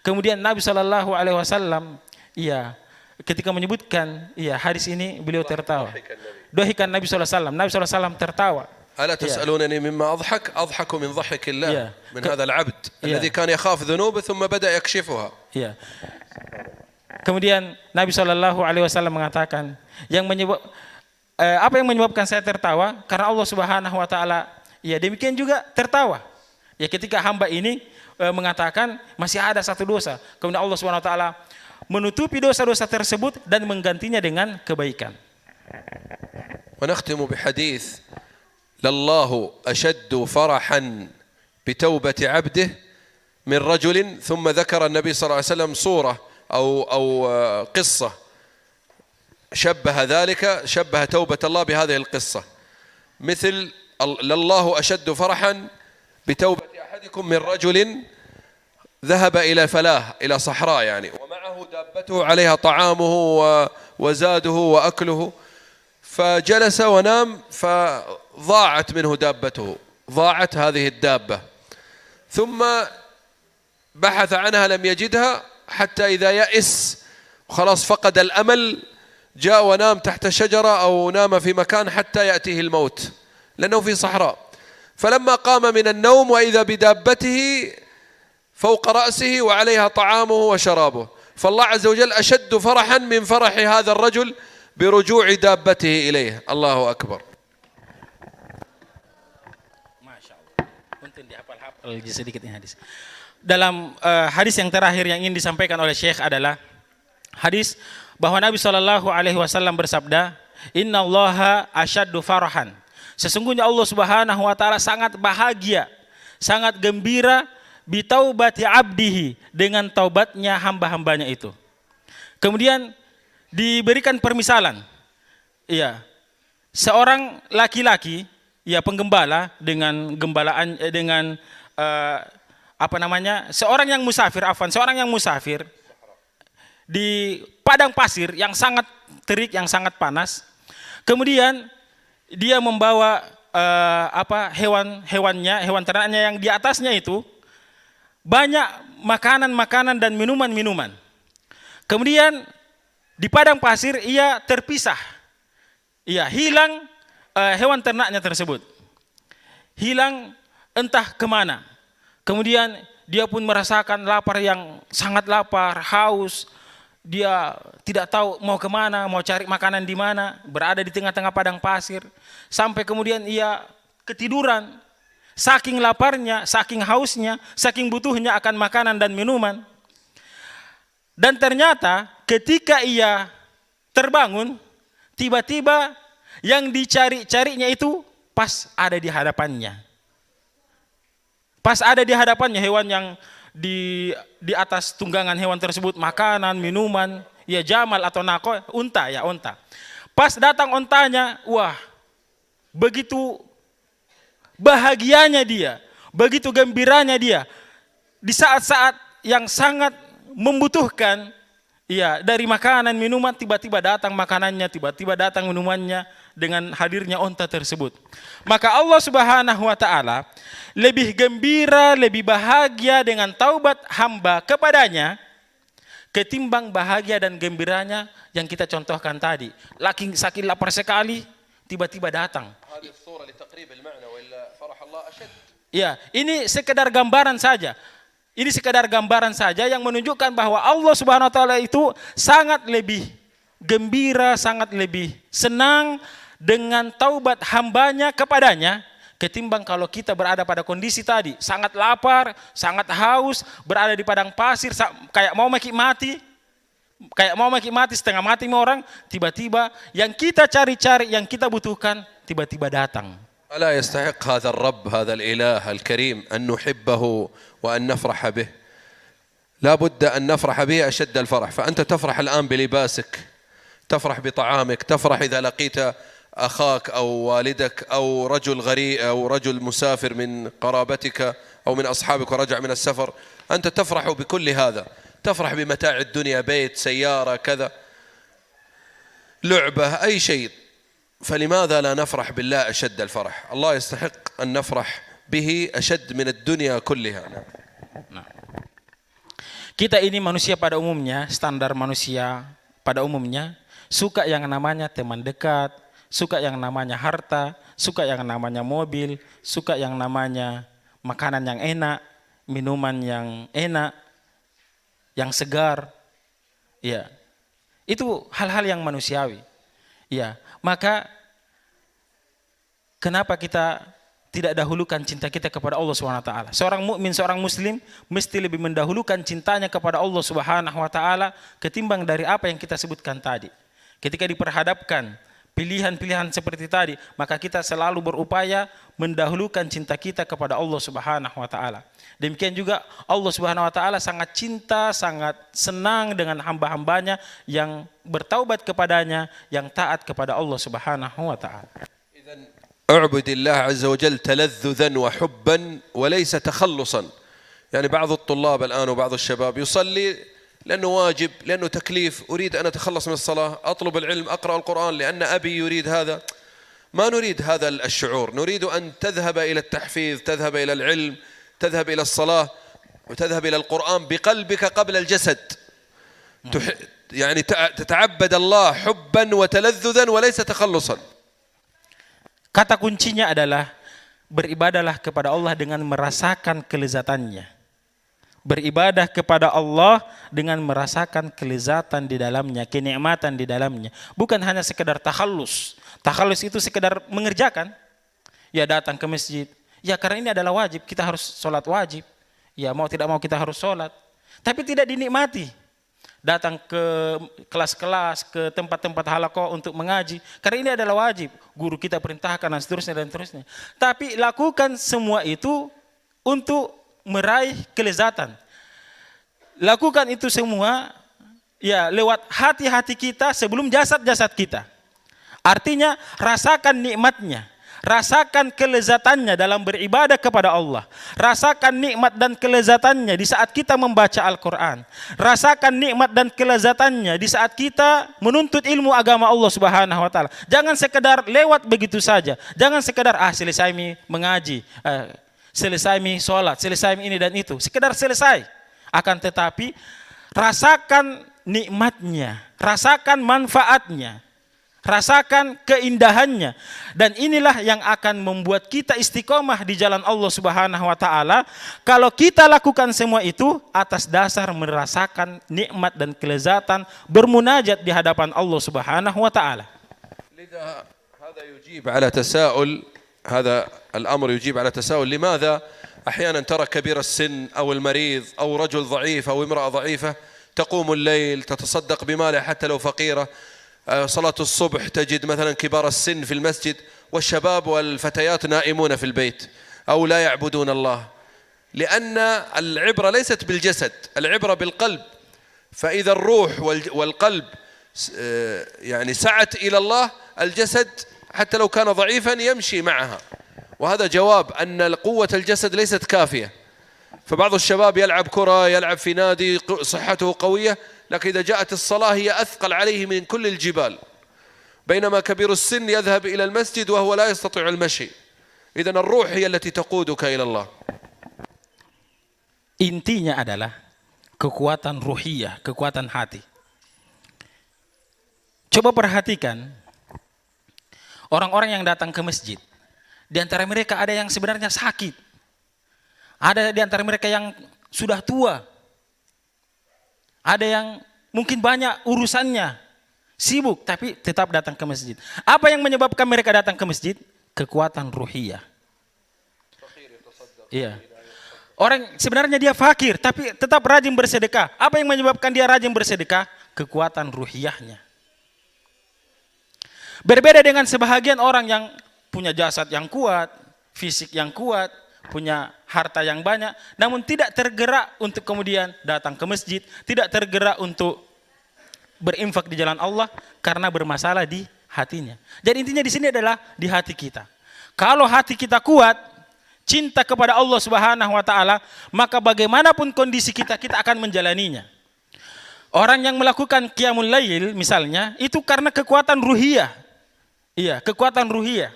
Kemudian Nabi Shallallahu Alaihi Wasallam, iya, ketika menyebutkan iya hadis ini beliau tertawa. Dohikan Nabi Shallallahu Alaihi Wasallam. Nabi Shallallahu Alaihi Wasallam tertawa. ألا تسألونني مما أضحك من ضحك الله من هذا العبد الذي كان يخاف ذنوبه ثم بدأ يكشفها. Kemudian Nabi Shallallahu Alaihi Wasallam mengatakan, apa yang menyebabkan saya tertawa? Karena Allah Subhanahu Wa Taala, ya demikian juga tertawa. Ya ketika hamba ini mengatakan masih ada satu dosa, kemudian Allah Subhanahu Wa Taala menutupi dosa-dosa tersebut dan menggantinya dengan kebaikan. ونختم بحديث لله أشد فرحا بتوبة عبده من رجل، ثم ذكر النبي صلى الله عليه وسلم صورة أو قصة شبه ذلك، شبه توبة الله بهذه القصة، مثل لله أشد فرحا بتوبة أحدكم من رجل ذهب إلى فلاة، إلى صحراء يعني، ومعه دابته عليها طعامه وزاده وأكله، فجلس ونام فضاعت منه دابته، ضاعت هذه الدابة، ثم بحث عنها لم يجدها حتى إذا يأس وخلاص فقد الأمل جاء ونام تحت شجرة أو نام في مكان حتى يأتيه الموت لأنه في صحراء. فلما قام من النوم وإذا بدابته فوق رأسه وعليها طعامه وشرابه، فالله عز وجل أشد فرحا من فرح هذا الرجل برجوع دابته إليه. الله أكبر. Masya Allah. Mungkin dihafal-hafal sedikit ini hadis. Dalam hadis yang terakhir yang ingin disampaikan oleh Syekh adalah hadis bahwa Nabi Shallallahu Alaihi Wasallam bersabda, "Inna Allaha asyaddu farahan." Sesungguhnya Allah Subhanahu Wa Taala sangat bahagia, sangat gembira bitaubati abdihi, dengan taubatnya hamba-hambanya itu. Kemudian diberikan permisalan, iya, seorang laki-laki, ya penggembala dengan gembalaan seorang yang musafir, seorang yang musafir di padang pasir yang sangat terik, yang sangat panas. Kemudian dia membawa hewan ternaknya yang di atasnya itu banyak makanan-makanan dan minuman-minuman. Kemudian di padang pasir ia terpisah, ia hilang hewan ternaknya tersebut, hilang entah kemana. Kemudian dia pun merasakan lapar, yang sangat lapar, haus. Dia tidak tahu mau kemana, mau cari makanan di mana, berada di tengah-tengah padang pasir. Sampai kemudian ia ketiduran, saking laparnya, saking hausnya, saking butuhnya akan makanan dan minuman. Dan ternyata ketika ia terbangun, tiba-tiba yang dicari-carinya itu pas ada di hadapannya. Pas ada di hadapannya hewan yang di atas tunggangan hewan tersebut, makanan, minuman, ya jamal atau nako, unta. Pas datang ontanya, wah, begitu bahagianya dia, begitu gembiranya dia. Di saat-saat yang sangat membutuhkan ya dari makanan, minuman, tiba-tiba datang makanannya, tiba-tiba datang minumannya dengan hadirnya onta tersebut. Maka Allah Subhanahu wa taala lebih gembira, lebih bahagia dengan taubat hamba kepadanya ketimbang bahagia dan gembiranya yang kita contohkan tadi. Laki saking lapar sekali, tiba-tiba datang. Ya, ini sekedar gambaran saja. Ini sekedar gambaran saja yang menunjukkan bahwa Allah Subhanahu wa taala itu sangat lebih gembira, sangat lebih senang dengan taubat hambanya kepadanya ketimbang kalau kita berada pada kondisi tadi, sangat lapar, sangat haus, berada di padang pasir kayak mau mati setengah mati orang, tiba-tiba yang kita cari-cari, yang kita butuhkan tiba-tiba datang. ألا يستحق هذا الرب هذا الإله الكريم أن نحبه وأن نفرح به لا بد أن نفرح به أشد الفرح فأنت تفرح الآن بلباسك تفرح بطعامك تفرح إذا لقيت أخاك أو والدك أو رجل غريب أو رجل مسافر من قرابتك أو من أصحابك ورجع من السفر أنت تفرح بكل هذا تفرح بمتاع الدنيا بيت سيارة كذا لعبة أي شيء فلماذا لا نفرح بالله أشد الفرح الله يستحق أن نفرح به أشد من الدنيا كلها. Nah, kita ini manusia pada umumnya, standar manusia pada umumnya suka yang namanya teman dekat, suka yang namanya harta, suka yang namanya mobil, suka yang namanya makanan yang enak, minuman yang enak, yang segar. Ya, itu hal-hal yang manusiawi. Ya, maka kenapa kita tidak dahulukan cinta kita kepada Allah Subhanahu wa taala? Seorang mukmin, seorang muslim mesti lebih mendahulukan cintanya kepada Allah Subhanahu wa taala ketimbang dari apa yang kita sebutkan tadi. Ketika diperhadapkan pilihan-pilihan seperti tadi, maka kita selalu berupaya mendahulukan cinta kita kepada Allah Subhanahu wa taala. Demikian juga Allah Subhanahu wa taala sangat cinta, sangat senang dengan hamba-hambanya yang bertaubat kepadanya, yang taat kepada Allah Subhanahu wa taala. اعبد الله عز وجل تلذذا وحبا وليس تخلصا. يعني بعض الطلاب الآن وبعض الشباب يصلي لأنه واجب لأنه تكليف أريد أن أتخلص من الصلاة أطلب العلم أقرأ القرآن لأن أبي يريد هذا. ما نريد هذا الشعور نريد أن تذهب إلى التحفيظ تذهب إلى العلم تذهب إلى الصلاة وتذهب إلى القرآن بقلبك قبل الجسد يعني تتعبد الله حبا وتلذذا وليس تخلصا. Kata kuncinya adalah beribadahlah kepada Allah dengan merasakan kelezatannya. Beribadah kepada Allah dengan merasakan kelezatan di dalamnya, kenikmatan di dalamnya. Bukan hanya sekedar takhallus. Takhallus itu sekedar mengerjakan. Ya datang ke masjid. Ya karena ini adalah wajib, kita harus sholat wajib. Ya mau tidak mau kita harus sholat. Tapi tidak dinikmati. Datang ke kelas-kelas, ke tempat-tempat halaqah untuk mengaji. Karena ini adalah wajib. Guru kita perintahkan dan seterusnya. Tapi lakukan semua itu untuk meraih kelezatan. Lakukan itu semua ya lewat hati-hati kita sebelum jasad-jasad kita. Artinya rasakan nikmatnya. Rasakan kelezatannya dalam beribadah kepada Allah. Rasakan nikmat dan kelezatannya di saat kita membaca Al-Quran. Rasakan nikmat dan kelezatannya di saat kita menuntut ilmu agama Allah Subhanahu wa taala. Jangan sekedar lewat begitu saja. Jangan sekedar selesai mengaji, selesai sholat, selesai ini dan itu. Sekedar selesai. Akan tetapi rasakan nikmatnya, rasakan manfaatnya. Rasakan keindahannya. Dan inilah yang akan membuat kita istiqomah di jalan Allah Subhanahu wa taala. Kalau kita lakukan semua itu atas dasar merasakan nikmat dan kelezatan bermunajat di hadapan Allah Subhanahu wa taala. لذا هذا يجيب على تساؤل هذا الأمر يجيب على تساؤل لماذا أحيانا ترى كبير السن أو المريض أو رجل ضعيف أو امرأة ضعيفة تقوم الليل تتصدق بمالها حتى لو فقيرة صلاة الصبح تجد مثلا كبار السن في المسجد والشباب والفتيات نائمون في البيت أو لا يعبدون الله؟ لأن العبرة ليست بالجسد، العبرة بالقلب. فإذا الروح والقلب يعني سعت إلى الله، الجسد حتى لو كان ضعيفا يمشي معها. وهذا جواب أن قوة الجسد ليست كافية. فبعض الشباب يلعب كرة، يلعب في نادي، صحته قوية، لكن إذا جاءت الصلاة هي أثقل عليه من كل الجبال. بينما كبير السن يذهب إلى المسجد وهو لا يستطيع المشي. إذن الروح هي التي تقودك إلى الله. Intinya adalah kekuatan ruhiyah, kekuatan hati. Coba perhatikan orang-orang yang datang ke masjid. Di antara mereka ada yang sebenarnya sakit. Ada di antara mereka yang sudah tua. Ada yang mungkin banyak urusannya, sibuk, tapi tetap datang ke masjid. Apa yang menyebabkan mereka datang ke masjid? Kekuatan ruhiyah. Iya. Orang sebenarnya dia fakir, tapi tetap rajin bersedekah. Apa yang menyebabkan dia rajin bersedekah? Kekuatan ruhiyahnya. Berbeda dengan sebahagian orang yang punya jasad yang kuat, fisik yang kuat, punya harta yang banyak, namun tidak tergerak untuk kemudian datang ke masjid, tidak tergerak untuk berinfak di jalan Allah karena bermasalah di hatinya. Jadi intinya di sini adalah di hati kita. Kalau hati kita kuat, cinta kepada Allah Subhanahu wa taala, maka bagaimanapun kondisi kita, kita akan menjalaninya. Orang yang melakukan qiyamul lail misalnya, itu karena kekuatan ruhiyah. Iya, kekuatan ruhiyah.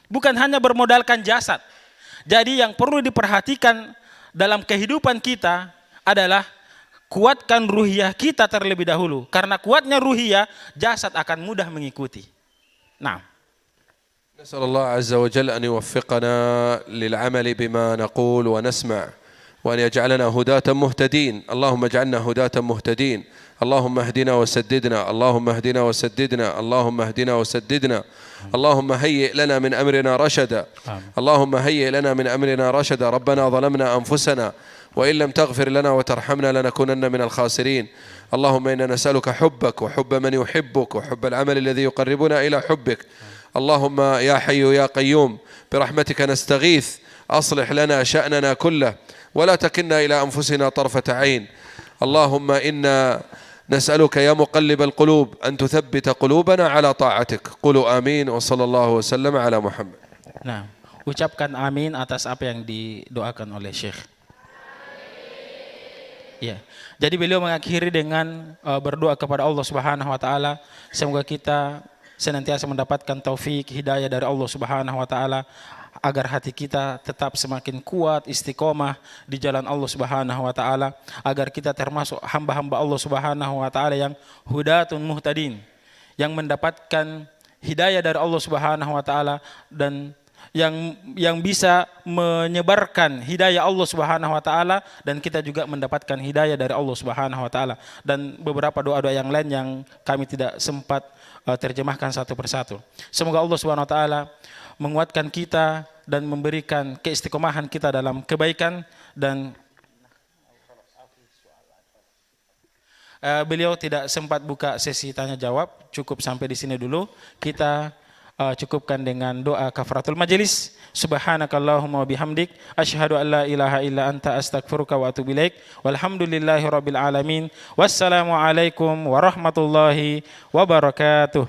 Bukan hanya bermodalkan jasad. Jadi yang perlu diperhatikan dalam kehidupan kita adalah kuatkan ruhiyah kita terlebih dahulu. Karena kuatnya ruhiyah, jasad akan mudah mengikuti. Nah, نسأل الله عز وجل أن يوفقنا للعمل بما نقول ونسمع، وأن يجعلنا هداة مهتدين. اللهم اجعلنا هداة مهتدين. اللهم اهدنا وسددنا، اللهم اهدنا وسددنا، اللهم اهدنا وسددنا. اللهم هيئ لنا من أمرنا رشدا. اللهم هيئ لنا من أمرنا رشدا. ربنا ظلمنا أنفسنا وإن لم تغفر لنا وترحمنا لنكونن من الخاسرين. اللهم إنا نسألك حبك وحب من يحبك وحب العمل الذي يقربنا إلى حبك. اللهم يا حي يا قيوم برحمتك نستغيث، أصلح لنا شأننا كله ولا تكلنا إلى أنفسنا طرفة عين. اللهم إنا نسألك يا مقلب القلوب أن تثبت قلوبنا على طاعتك. قولوا آمين وصلى الله وسلم على محمد. Nah, ucapkan amin atas apa yang didoakan oleh Syekh. Ya. Jadi beliau mengakhiri dengan berdoa kepada Allah Subhanahu wa taala, semoga kita senantiasa mendapatkan taufik hidayah dari Allah Subhanahu wa taala agar hati kita tetap semakin kuat istiqomah di jalan Allah Subhanahu wa taala, agar kita termasuk hamba-hamba Allah Subhanahu wa taala yang hudatun muhtadin, yang mendapatkan hidayah dari Allah Subhanahu wa taala dan yang bisa menyebarkan hidayah Allah Subhanahu wa taala, dan kita juga mendapatkan hidayah dari Allah Subhanahu wa taala, dan beberapa doa-doa yang lain yang kami tidak sempat terjemahkan satu persatu. Semoga Allah Subhanahu wa taala menguatkan kita dan memberikan keistiqomahan kita dalam kebaikan. Dan beliau tidak sempat buka sesi tanya jawab, cukup sampai di sini dulu. Kita cukupkan dengan doa kafaratul majelis. Subhanakallahumma wa bihamdik asyhadu an la ilaha illa anta astaghfiruka wa atubu ilaik. Walhamdulillahi rabbil alamin. Wassalamu alaikum warahmatullahi wabarakatuh.